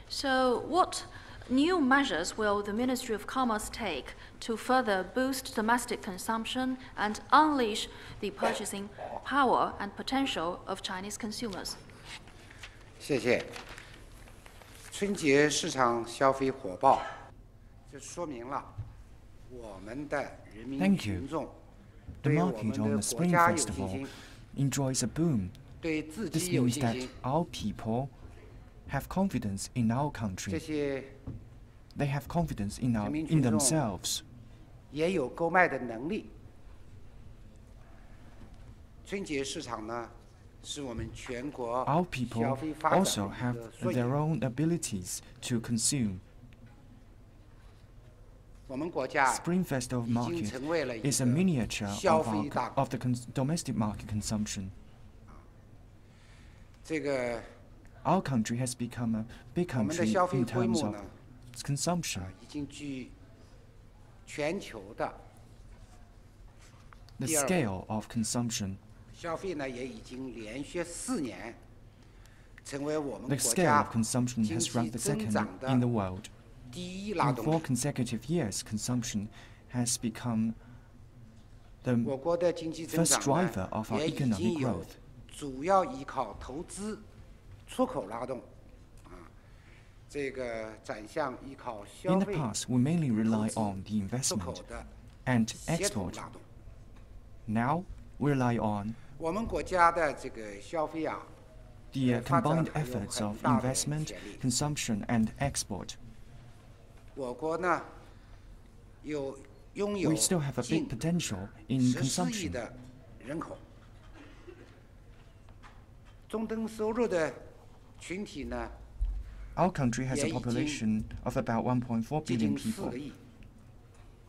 [SPEAKER 5] So what new measures will the Ministry of Commerce take to further boost domestic consumption and unleash the purchasing power and potential of Chinese consumers?
[SPEAKER 2] 谢谢。春节市场消费火爆，这说明了我们的人民群众
[SPEAKER 3] The market on the Spring Festival enjoys a boom. This means that our people have confidence in our country. They have confidence in themselves.
[SPEAKER 2] 也有购买的能力。春节市场呢？
[SPEAKER 3] Our people also have their own abilities to consume. Spring Festival market is a miniature of the domestic market consumption. Our country has become a big country in terms of consumption. The scale of consumption.
[SPEAKER 2] 消费呢也已经连续4年成为我们
[SPEAKER 3] The
[SPEAKER 2] 国
[SPEAKER 3] scale
[SPEAKER 2] 家
[SPEAKER 3] of consumption
[SPEAKER 2] 经
[SPEAKER 3] has
[SPEAKER 2] 济
[SPEAKER 3] ranked the
[SPEAKER 2] 增
[SPEAKER 3] second
[SPEAKER 2] 长
[SPEAKER 3] in
[SPEAKER 2] 的
[SPEAKER 3] the world.
[SPEAKER 2] 第一拉
[SPEAKER 3] In
[SPEAKER 2] 动
[SPEAKER 3] 4
[SPEAKER 2] 力。
[SPEAKER 3] consecutive years, consumption has become
[SPEAKER 2] 我国的经济增
[SPEAKER 3] first
[SPEAKER 2] 长
[SPEAKER 3] driver
[SPEAKER 2] 呢
[SPEAKER 3] of our
[SPEAKER 2] 也已经
[SPEAKER 3] economic
[SPEAKER 2] 有
[SPEAKER 3] growth.
[SPEAKER 2] 主要依靠投资、出口拉动，这个转向依靠消
[SPEAKER 3] In the
[SPEAKER 2] 费、
[SPEAKER 3] past, we mainly rely on the
[SPEAKER 2] 出口
[SPEAKER 3] investment
[SPEAKER 2] 的
[SPEAKER 3] and
[SPEAKER 2] 协同
[SPEAKER 3] export.
[SPEAKER 2] 拉动。
[SPEAKER 3] Now, we rely on
[SPEAKER 2] 我们国家的这个消费啊，
[SPEAKER 3] the
[SPEAKER 2] 发展
[SPEAKER 3] combined
[SPEAKER 2] 还有
[SPEAKER 3] efforts
[SPEAKER 2] 很
[SPEAKER 3] of
[SPEAKER 2] 大的
[SPEAKER 3] investment,
[SPEAKER 2] 潜力。
[SPEAKER 3] consumption, and export.
[SPEAKER 2] 我国呢拥有
[SPEAKER 3] We still have a big
[SPEAKER 2] 近
[SPEAKER 3] potential in
[SPEAKER 2] 14亿
[SPEAKER 3] consumption.
[SPEAKER 2] 的人口，中等收入的群体呢
[SPEAKER 3] Our country has a
[SPEAKER 2] 也已经
[SPEAKER 3] population of about 1.4
[SPEAKER 2] 接
[SPEAKER 3] billion
[SPEAKER 2] 近
[SPEAKER 3] people.
[SPEAKER 2] 4个亿。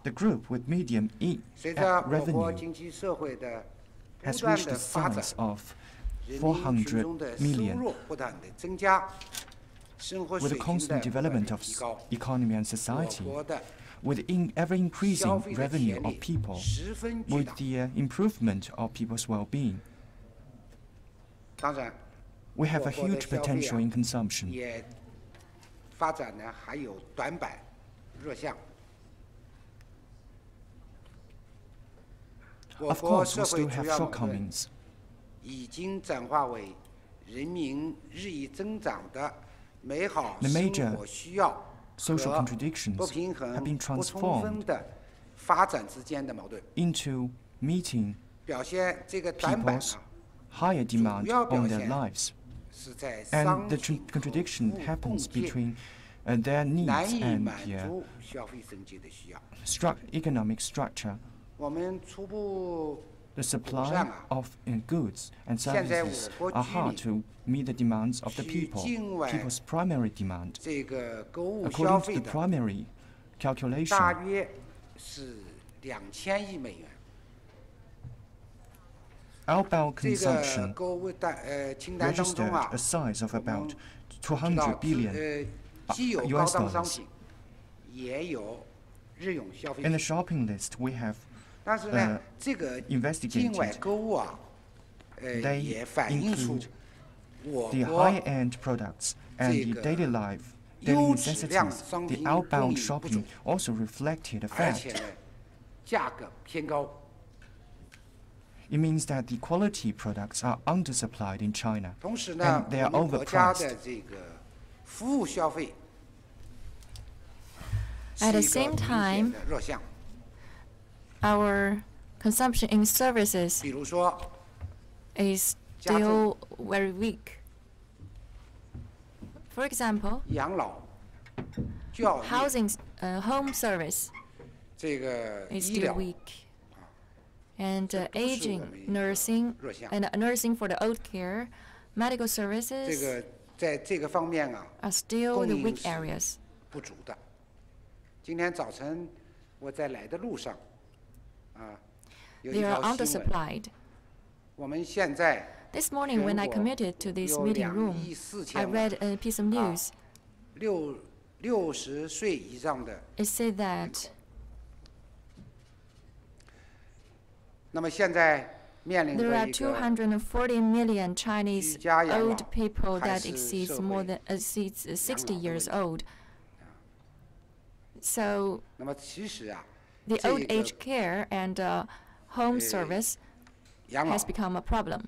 [SPEAKER 3] The group with medium
[SPEAKER 2] 随着我国
[SPEAKER 3] revenue
[SPEAKER 2] 经济社会的不
[SPEAKER 3] has
[SPEAKER 2] 断
[SPEAKER 3] reached
[SPEAKER 2] 的
[SPEAKER 3] the
[SPEAKER 2] 发展
[SPEAKER 3] size，of
[SPEAKER 2] 人民群众的
[SPEAKER 3] 400
[SPEAKER 2] 收
[SPEAKER 3] million.
[SPEAKER 2] 入不断的增加，生活
[SPEAKER 3] With
[SPEAKER 2] 水
[SPEAKER 3] the
[SPEAKER 2] 平
[SPEAKER 3] constant
[SPEAKER 2] 的不断
[SPEAKER 3] development
[SPEAKER 2] 的
[SPEAKER 3] of
[SPEAKER 2] 提高，
[SPEAKER 3] economy and
[SPEAKER 2] 我
[SPEAKER 3] society,
[SPEAKER 2] 国的
[SPEAKER 3] with ever-increasing
[SPEAKER 2] 消费的
[SPEAKER 3] revenue
[SPEAKER 2] 潜
[SPEAKER 3] of
[SPEAKER 2] 力
[SPEAKER 3] people,
[SPEAKER 2] 十分巨
[SPEAKER 3] with
[SPEAKER 2] 大。
[SPEAKER 3] the improvement of people's well-being,
[SPEAKER 2] 当然，
[SPEAKER 3] we have
[SPEAKER 2] 我
[SPEAKER 3] a
[SPEAKER 2] 国的
[SPEAKER 3] huge
[SPEAKER 2] 消费
[SPEAKER 3] potential in consumption.
[SPEAKER 2] 也发展呢还有短板、弱项。我
[SPEAKER 3] Of
[SPEAKER 2] 国
[SPEAKER 3] course,
[SPEAKER 2] 社
[SPEAKER 3] we
[SPEAKER 2] 会
[SPEAKER 3] still
[SPEAKER 2] 主
[SPEAKER 3] have
[SPEAKER 2] 要矛盾
[SPEAKER 3] shortcomings.
[SPEAKER 2] 已经转化为人民日益增长的美好
[SPEAKER 3] The
[SPEAKER 2] 生
[SPEAKER 3] major
[SPEAKER 2] 活需要
[SPEAKER 3] social
[SPEAKER 2] 和
[SPEAKER 3] contradictions
[SPEAKER 2] 不平衡
[SPEAKER 3] have been、
[SPEAKER 2] 不充分
[SPEAKER 3] transformed
[SPEAKER 2] 的发展之间的矛盾，
[SPEAKER 3] into meeting
[SPEAKER 2] 表现这个短板
[SPEAKER 3] people's
[SPEAKER 2] 啊，
[SPEAKER 3] higher demand
[SPEAKER 2] 主要表
[SPEAKER 3] on their
[SPEAKER 2] 现
[SPEAKER 3] lives.
[SPEAKER 2] 是在
[SPEAKER 3] And
[SPEAKER 2] 商
[SPEAKER 3] the
[SPEAKER 2] 品和
[SPEAKER 3] contradiction
[SPEAKER 2] 服务
[SPEAKER 3] happens
[SPEAKER 2] 供给
[SPEAKER 3] between their
[SPEAKER 2] 难
[SPEAKER 3] needs
[SPEAKER 2] 以
[SPEAKER 3] and
[SPEAKER 2] 满
[SPEAKER 3] the
[SPEAKER 2] 足消费升级的需要。
[SPEAKER 3] economic structure.
[SPEAKER 2] 我们初步
[SPEAKER 3] The
[SPEAKER 2] 上
[SPEAKER 3] supply
[SPEAKER 2] 啊，
[SPEAKER 3] of goods and
[SPEAKER 2] 现在
[SPEAKER 3] services
[SPEAKER 2] 我国
[SPEAKER 3] are
[SPEAKER 2] 居
[SPEAKER 3] hard
[SPEAKER 2] 民
[SPEAKER 3] to meet the demands of the
[SPEAKER 2] 去
[SPEAKER 3] people,
[SPEAKER 2] 境外
[SPEAKER 3] people's primary demand.
[SPEAKER 2] 这个购物
[SPEAKER 3] According to
[SPEAKER 2] 消费
[SPEAKER 3] the
[SPEAKER 2] 的
[SPEAKER 3] primary calculation,
[SPEAKER 2] 大约是2000亿美元。
[SPEAKER 3] outbound
[SPEAKER 2] 这个
[SPEAKER 3] consumption
[SPEAKER 2] 购物清单当中
[SPEAKER 3] registered
[SPEAKER 2] 啊
[SPEAKER 3] a，size of
[SPEAKER 2] 我们
[SPEAKER 3] about
[SPEAKER 2] 知道
[SPEAKER 3] 200 billion
[SPEAKER 2] 既有高
[SPEAKER 3] US
[SPEAKER 2] 档商
[SPEAKER 3] dollars.
[SPEAKER 2] 品，也有日用消费
[SPEAKER 3] In the
[SPEAKER 2] 品。
[SPEAKER 3] shopping list, we have
[SPEAKER 2] 但是呢，这个境外购物啊，
[SPEAKER 3] they
[SPEAKER 2] 也反映出
[SPEAKER 3] include
[SPEAKER 2] 我
[SPEAKER 3] the
[SPEAKER 2] 国
[SPEAKER 3] high-end products and the
[SPEAKER 2] 这个
[SPEAKER 3] daily life, daily
[SPEAKER 2] 优质量
[SPEAKER 3] necessities.
[SPEAKER 2] 商
[SPEAKER 3] The
[SPEAKER 2] 品供
[SPEAKER 3] outbound
[SPEAKER 2] 应不足
[SPEAKER 3] shopping also reflected the
[SPEAKER 2] 而且
[SPEAKER 3] fact
[SPEAKER 2] 呢，价格偏高。
[SPEAKER 3] It means that the quality products are undersupplied in China,
[SPEAKER 2] 同时呢，
[SPEAKER 3] and they are
[SPEAKER 2] 我们国家
[SPEAKER 3] overpriced.
[SPEAKER 2] 的这个服务消费
[SPEAKER 7] At the
[SPEAKER 2] 是一个
[SPEAKER 7] same
[SPEAKER 2] 明显
[SPEAKER 7] time,
[SPEAKER 2] 的弱项。
[SPEAKER 7] our consumption in services
[SPEAKER 2] 比如说，
[SPEAKER 7] is still very weak. For example,
[SPEAKER 2] 养老、教育、
[SPEAKER 7] housing, home service
[SPEAKER 2] 这个
[SPEAKER 7] is
[SPEAKER 2] 医
[SPEAKER 7] still
[SPEAKER 2] 疗
[SPEAKER 7] weak. And aging,
[SPEAKER 2] 我们一个
[SPEAKER 7] nursing,
[SPEAKER 2] 弱项。
[SPEAKER 7] and nursing for the old care, medical
[SPEAKER 2] 这
[SPEAKER 7] services
[SPEAKER 2] 个在这个方面啊，
[SPEAKER 7] are still
[SPEAKER 2] 供
[SPEAKER 7] the
[SPEAKER 2] 应
[SPEAKER 7] weak
[SPEAKER 2] 是
[SPEAKER 7] areas.
[SPEAKER 2] 不足的。今天早晨我在来的路上，有一
[SPEAKER 7] They are
[SPEAKER 2] 条新闻，
[SPEAKER 7] undersupplied.
[SPEAKER 2] 我们现在
[SPEAKER 7] This morning, when I
[SPEAKER 2] 全国
[SPEAKER 7] commuted to this
[SPEAKER 2] 有
[SPEAKER 7] meeting
[SPEAKER 2] 2
[SPEAKER 7] room,
[SPEAKER 2] 亿4
[SPEAKER 7] I
[SPEAKER 2] 千
[SPEAKER 7] read a piece of news.
[SPEAKER 2] 60岁以上的。
[SPEAKER 7] It said that
[SPEAKER 2] 那么现在面临
[SPEAKER 7] there
[SPEAKER 2] 着
[SPEAKER 7] are
[SPEAKER 2] 一个
[SPEAKER 7] 240 million Chinese
[SPEAKER 2] 居家养老
[SPEAKER 7] old people
[SPEAKER 2] 还
[SPEAKER 7] that
[SPEAKER 2] 是
[SPEAKER 7] exceeds
[SPEAKER 2] 社
[SPEAKER 7] more
[SPEAKER 2] 会
[SPEAKER 7] than exceeds 60
[SPEAKER 2] 养老的问
[SPEAKER 7] years
[SPEAKER 2] 题。
[SPEAKER 7] old. So
[SPEAKER 2] 那么其实啊，
[SPEAKER 7] the
[SPEAKER 2] 这
[SPEAKER 7] old
[SPEAKER 2] 个
[SPEAKER 7] age care and home service
[SPEAKER 2] 养老
[SPEAKER 7] has become a problem.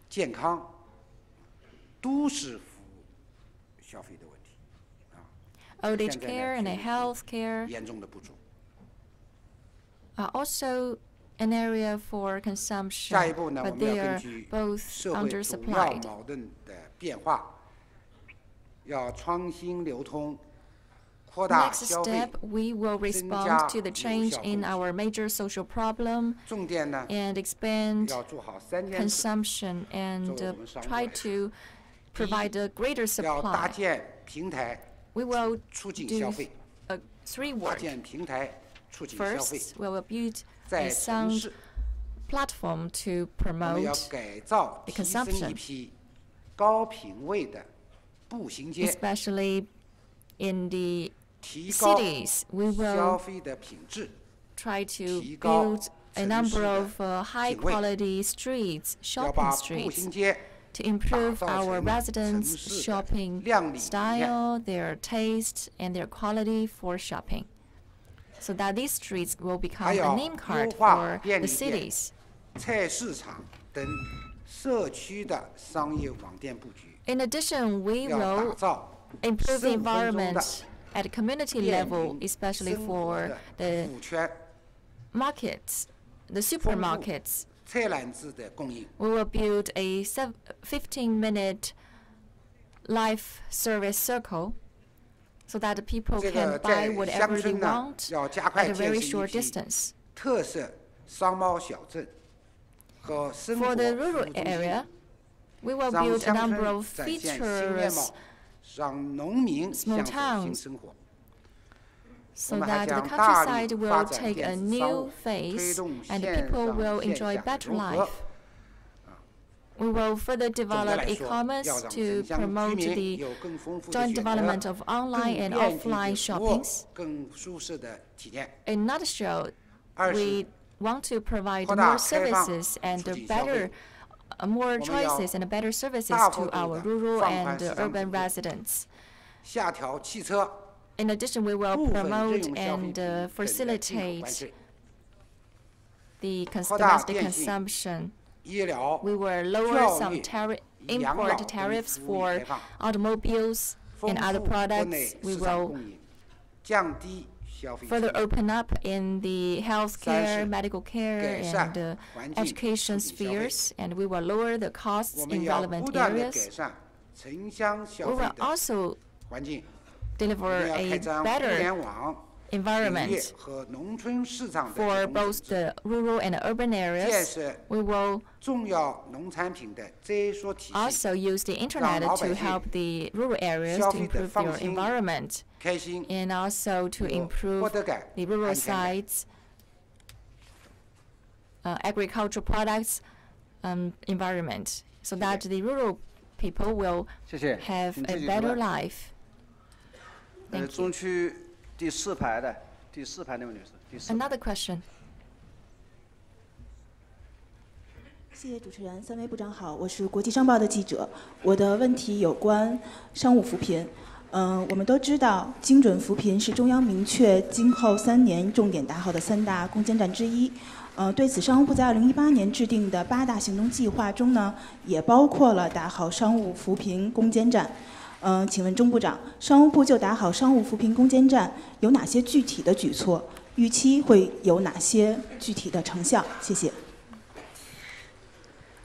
[SPEAKER 2] 健康都是服务消费的问题。
[SPEAKER 7] Old age
[SPEAKER 2] 现在呢
[SPEAKER 7] care and
[SPEAKER 2] 确实是
[SPEAKER 7] health care
[SPEAKER 2] 严重的不足。
[SPEAKER 7] are also an area for consumption,
[SPEAKER 2] 下一步呢，我
[SPEAKER 7] but
[SPEAKER 2] 们要
[SPEAKER 7] they
[SPEAKER 2] 根
[SPEAKER 7] are
[SPEAKER 2] 据
[SPEAKER 7] both
[SPEAKER 2] 社会主要
[SPEAKER 7] undersupplied.
[SPEAKER 2] 矛盾的变化，要创新流通，扩大
[SPEAKER 7] Next
[SPEAKER 2] 消费，
[SPEAKER 7] step, we will
[SPEAKER 2] 增加
[SPEAKER 7] respond to the
[SPEAKER 2] 有
[SPEAKER 7] change
[SPEAKER 2] 效
[SPEAKER 7] in
[SPEAKER 2] 供给。
[SPEAKER 7] our major social problem
[SPEAKER 2] 重点呢，
[SPEAKER 7] and expand
[SPEAKER 2] 要做好3件事，
[SPEAKER 7] consumption and
[SPEAKER 2] 作为我们商务部
[SPEAKER 7] try
[SPEAKER 2] 来说，
[SPEAKER 7] to provide a greater
[SPEAKER 2] 要搭
[SPEAKER 7] supply.
[SPEAKER 2] 建平台，
[SPEAKER 7] We will
[SPEAKER 2] 促进消
[SPEAKER 7] do
[SPEAKER 2] 费。
[SPEAKER 7] three
[SPEAKER 2] 搭
[SPEAKER 7] work.
[SPEAKER 2] 建平台，促进消费。
[SPEAKER 7] First, we will build
[SPEAKER 2] 在
[SPEAKER 7] a
[SPEAKER 2] 城
[SPEAKER 7] sound
[SPEAKER 2] 市，
[SPEAKER 7] platform to
[SPEAKER 2] 我们要
[SPEAKER 7] promote
[SPEAKER 2] 改造、
[SPEAKER 7] the
[SPEAKER 2] 提升
[SPEAKER 7] consumption.
[SPEAKER 2] 一批高品位的步行街，
[SPEAKER 7] especially in the
[SPEAKER 2] 提高
[SPEAKER 7] cities. We
[SPEAKER 2] 消
[SPEAKER 7] will
[SPEAKER 2] 费的品质，
[SPEAKER 7] try to
[SPEAKER 2] 提高
[SPEAKER 7] build a
[SPEAKER 2] 城
[SPEAKER 7] number
[SPEAKER 2] 市的
[SPEAKER 7] of high
[SPEAKER 2] 品味。
[SPEAKER 7] quality streets,
[SPEAKER 2] 要
[SPEAKER 7] shopping
[SPEAKER 2] 把步
[SPEAKER 7] streets,
[SPEAKER 2] 行街
[SPEAKER 7] to improve
[SPEAKER 2] 打造
[SPEAKER 7] our
[SPEAKER 2] 成
[SPEAKER 7] residents'
[SPEAKER 2] 城市的
[SPEAKER 7] shopping
[SPEAKER 2] 亮丽体验。
[SPEAKER 7] style, their taste, and their quality for shopping, so that these streets will become
[SPEAKER 2] 还
[SPEAKER 7] a
[SPEAKER 2] 要
[SPEAKER 7] name card
[SPEAKER 2] 优化
[SPEAKER 7] for
[SPEAKER 2] 便
[SPEAKER 7] the
[SPEAKER 2] 利店、
[SPEAKER 7] cities.
[SPEAKER 2] 菜市场等社区的商业网店布局，
[SPEAKER 7] In addition, we
[SPEAKER 2] 要打
[SPEAKER 7] will
[SPEAKER 2] 造
[SPEAKER 7] improve the
[SPEAKER 2] 15分钟的
[SPEAKER 7] environment at the community
[SPEAKER 2] 便
[SPEAKER 7] level,
[SPEAKER 2] 民
[SPEAKER 7] especially
[SPEAKER 2] 生活
[SPEAKER 7] for
[SPEAKER 2] 的
[SPEAKER 7] the
[SPEAKER 2] 服务圈，
[SPEAKER 7] markets, the supermarkets.
[SPEAKER 2] 菜篮子的供应。
[SPEAKER 7] We will build a 15-minute life service circle so that the people
[SPEAKER 2] 这
[SPEAKER 7] can
[SPEAKER 2] 个
[SPEAKER 7] buy
[SPEAKER 2] 在
[SPEAKER 7] whatever
[SPEAKER 2] 乡
[SPEAKER 7] they
[SPEAKER 2] 村呢，
[SPEAKER 7] want
[SPEAKER 2] 要加快
[SPEAKER 7] at a
[SPEAKER 2] 建
[SPEAKER 7] very
[SPEAKER 2] 设一
[SPEAKER 7] short
[SPEAKER 2] 批
[SPEAKER 7] distance.
[SPEAKER 2] 特色商贸小镇和生活
[SPEAKER 7] For
[SPEAKER 2] 服
[SPEAKER 7] the
[SPEAKER 2] 务
[SPEAKER 7] rural
[SPEAKER 2] 中心，
[SPEAKER 7] area, we will
[SPEAKER 2] 让
[SPEAKER 7] build a
[SPEAKER 2] 乡
[SPEAKER 7] number
[SPEAKER 2] 村
[SPEAKER 7] of
[SPEAKER 2] 展现新面
[SPEAKER 7] features
[SPEAKER 2] 貌，让农民
[SPEAKER 7] small
[SPEAKER 2] 享受新
[SPEAKER 7] towns
[SPEAKER 2] 生活。
[SPEAKER 7] so
[SPEAKER 2] 我们还
[SPEAKER 7] that the
[SPEAKER 2] 将大力
[SPEAKER 7] countryside
[SPEAKER 2] 发
[SPEAKER 7] will
[SPEAKER 2] 展
[SPEAKER 7] take a
[SPEAKER 2] 电子商
[SPEAKER 7] new
[SPEAKER 2] 务，推
[SPEAKER 7] phase
[SPEAKER 2] 动
[SPEAKER 7] and the
[SPEAKER 2] 线
[SPEAKER 7] people
[SPEAKER 2] 上
[SPEAKER 7] will
[SPEAKER 2] 线
[SPEAKER 7] enjoy
[SPEAKER 2] 下的
[SPEAKER 7] better
[SPEAKER 2] 融
[SPEAKER 7] life.
[SPEAKER 2] 合。
[SPEAKER 7] We will further
[SPEAKER 2] 总的
[SPEAKER 7] develop
[SPEAKER 2] 来说，
[SPEAKER 7] e-commerce
[SPEAKER 2] 要让
[SPEAKER 7] to
[SPEAKER 2] 城乡居
[SPEAKER 7] promote
[SPEAKER 2] 民
[SPEAKER 7] the
[SPEAKER 2] 有更丰富的
[SPEAKER 7] joint
[SPEAKER 2] 选
[SPEAKER 7] development
[SPEAKER 2] 择，
[SPEAKER 7] of
[SPEAKER 2] 更
[SPEAKER 7] online and
[SPEAKER 2] 便捷
[SPEAKER 7] offline
[SPEAKER 2] 的服务
[SPEAKER 7] shoppings.
[SPEAKER 2] 更舒适的体验。
[SPEAKER 7] In a nutshell,
[SPEAKER 2] 20
[SPEAKER 7] we want to provide
[SPEAKER 2] 扩大
[SPEAKER 7] more
[SPEAKER 2] 开放，
[SPEAKER 7] services and
[SPEAKER 2] 促进消费。
[SPEAKER 7] better, more
[SPEAKER 2] 我们要
[SPEAKER 7] choices and better services
[SPEAKER 2] 大幅
[SPEAKER 7] to
[SPEAKER 2] 度
[SPEAKER 7] our
[SPEAKER 2] 地
[SPEAKER 7] rural
[SPEAKER 2] 放宽
[SPEAKER 7] and
[SPEAKER 2] 市场
[SPEAKER 7] urban
[SPEAKER 2] 补助，
[SPEAKER 7] residents.
[SPEAKER 2] 下调汽车
[SPEAKER 7] In addition, we will
[SPEAKER 2] 部分日
[SPEAKER 7] promote
[SPEAKER 2] 用消费
[SPEAKER 7] and
[SPEAKER 2] 品等的进口关
[SPEAKER 7] facilitate
[SPEAKER 2] 税，
[SPEAKER 7] the
[SPEAKER 2] 扩大
[SPEAKER 7] domestic
[SPEAKER 2] 电信、
[SPEAKER 7] consumption.
[SPEAKER 2] 医疗、
[SPEAKER 7] We will lower
[SPEAKER 2] 教
[SPEAKER 7] some
[SPEAKER 2] 育、养老
[SPEAKER 7] import
[SPEAKER 2] 等
[SPEAKER 7] tariffs
[SPEAKER 2] 服务
[SPEAKER 7] for
[SPEAKER 2] 开放，
[SPEAKER 7] automobiles
[SPEAKER 2] 丰
[SPEAKER 7] and other
[SPEAKER 2] 富国
[SPEAKER 7] products.
[SPEAKER 2] 内
[SPEAKER 7] We
[SPEAKER 2] 市场
[SPEAKER 7] will
[SPEAKER 2] 供应，降低消费
[SPEAKER 7] further
[SPEAKER 2] 成本，
[SPEAKER 7] open up in the healthcare,
[SPEAKER 2] 30
[SPEAKER 7] medical care,
[SPEAKER 2] 改善
[SPEAKER 7] and
[SPEAKER 2] 环境，
[SPEAKER 7] education
[SPEAKER 2] 促进消费。
[SPEAKER 7] spheres, and we will lower the costs
[SPEAKER 2] 我们
[SPEAKER 7] in
[SPEAKER 2] 要
[SPEAKER 7] relevant
[SPEAKER 2] 不断地
[SPEAKER 7] areas.
[SPEAKER 2] 改善城乡
[SPEAKER 7] We
[SPEAKER 2] 消费
[SPEAKER 7] will
[SPEAKER 2] 的
[SPEAKER 7] also
[SPEAKER 2] 环境。我
[SPEAKER 7] deliver
[SPEAKER 2] 们要
[SPEAKER 7] a
[SPEAKER 2] 开展互
[SPEAKER 7] better
[SPEAKER 2] 联网、领域
[SPEAKER 7] environment
[SPEAKER 2] 和农村市场的
[SPEAKER 7] for
[SPEAKER 2] 这种
[SPEAKER 7] both the rural and urban
[SPEAKER 2] 建
[SPEAKER 7] areas.
[SPEAKER 2] 设
[SPEAKER 7] We will
[SPEAKER 2] 重要农产品的摘说体系，
[SPEAKER 7] also use the internet
[SPEAKER 2] 让老百
[SPEAKER 7] to
[SPEAKER 2] 姓
[SPEAKER 7] help the rural areas
[SPEAKER 2] 消
[SPEAKER 7] to
[SPEAKER 2] 费得
[SPEAKER 7] improve
[SPEAKER 2] 放
[SPEAKER 7] their
[SPEAKER 2] 心、
[SPEAKER 7] environment
[SPEAKER 2] 开心，
[SPEAKER 7] and also to
[SPEAKER 2] 有获
[SPEAKER 7] improve
[SPEAKER 2] 得感、
[SPEAKER 7] the rural
[SPEAKER 2] 安全感。
[SPEAKER 7] sites, agricultural products environment, so that the rural people will
[SPEAKER 1] 谢谢。
[SPEAKER 7] have
[SPEAKER 1] 请
[SPEAKER 7] a
[SPEAKER 1] 继续
[SPEAKER 7] better
[SPEAKER 1] 提问。
[SPEAKER 7] life. Thank you.
[SPEAKER 1] 中区第4排的第4排那位女士，第4排。
[SPEAKER 7] Another question.
[SPEAKER 16] 谢谢主持人，3位部长好，我是国际商报的记者。我的问题有关商务扶贫。我们都知道，精准扶贫是中央明确今后3年重点打好的3大攻坚战之一。对此，商务部在2018年制定的8大行动计划中呢，也包括了打好商务扶贫攻坚战。请问钟部长，商务部就打好商务扶贫攻坚战有哪些具体的举措？预期会有哪些具体的成效？谢谢。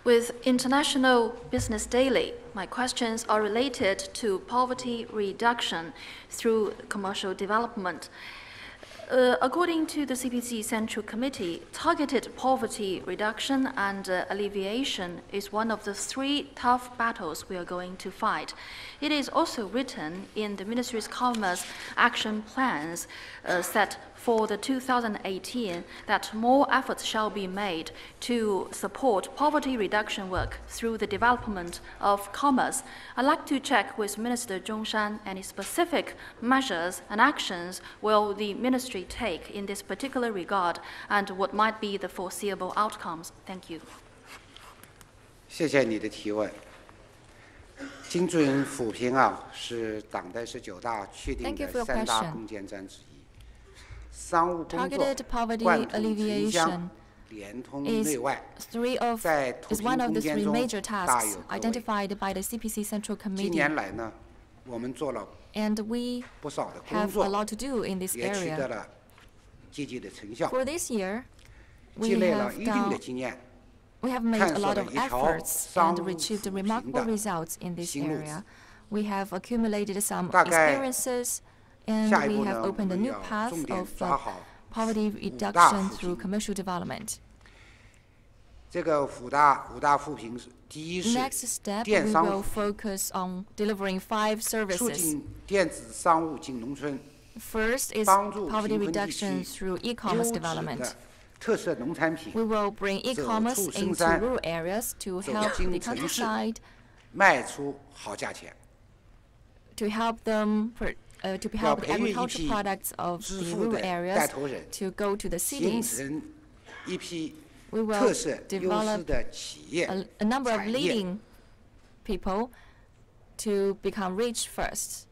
[SPEAKER 5] With International Business Daily, my questions are related to poverty reduction through commercial development. According to the CPC Central Committee, targeted poverty reduction and alleviation is one of the 3 tough battles we are going to fight. It is also written in the Ministry's Commerce action plans set for the 2018 that more efforts shall be made to support poverty reduction work through the development of commerce. I'd like to check with Minister Zhong Shan any specific measures and actions will the ministry take in this particular regard and what might be the foreseeable outcomes. Thank you.
[SPEAKER 2] 谢谢你的提问。精准扶贫是党的19大确定的3大攻坚战之一。商务工作贯通城乡，连通内外，在脱贫攻坚中大有可为。近年来呢，我们做了不少的工作，也取得了积极的成效，积累了一定的经验，探索了一条商务扶贫的新路子。大概下一步呢，我们要重点抓好
[SPEAKER 7] poverty reduction through commercial development.
[SPEAKER 2] 这个五大扶贫，第一是电商扶贫，促进电子商务进农村，帮助贫困地区优质的特色农产品走出深山，走进城市，卖出好价钱。
[SPEAKER 7] To help the agricultural products of the rural areas to go to the cities. We will develop a number of leading people to become rich first,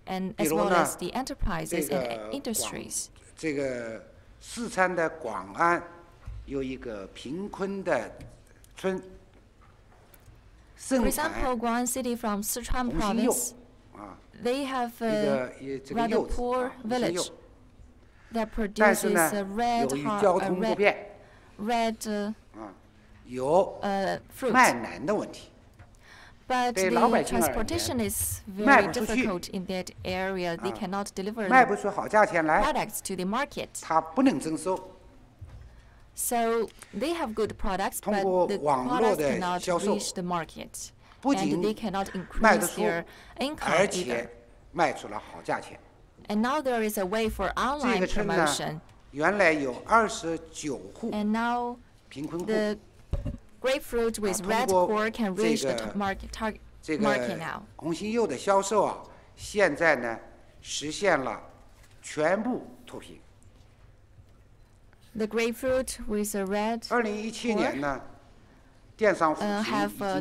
[SPEAKER 7] and as well as the enterprises and industries.
[SPEAKER 2] 这个四川的广安有一个贫困的村，
[SPEAKER 7] For example, Guan City from Sichuan province, they have a rather poor village that produces a red
[SPEAKER 2] fruit.
[SPEAKER 7] But the transportation is very difficult in that area. They cannot deliver products to the market. So they have good products, but the products cannot reach the market, and they cannot increase their income either. And now there is a way for online promotion. And now the grapefruit with red core can reach the market now.
[SPEAKER 2] 红心柚的销售现在呢实现了全部脱贫。
[SPEAKER 7] The grapefruit with a red2017
[SPEAKER 2] 年呢，电商扶贫已经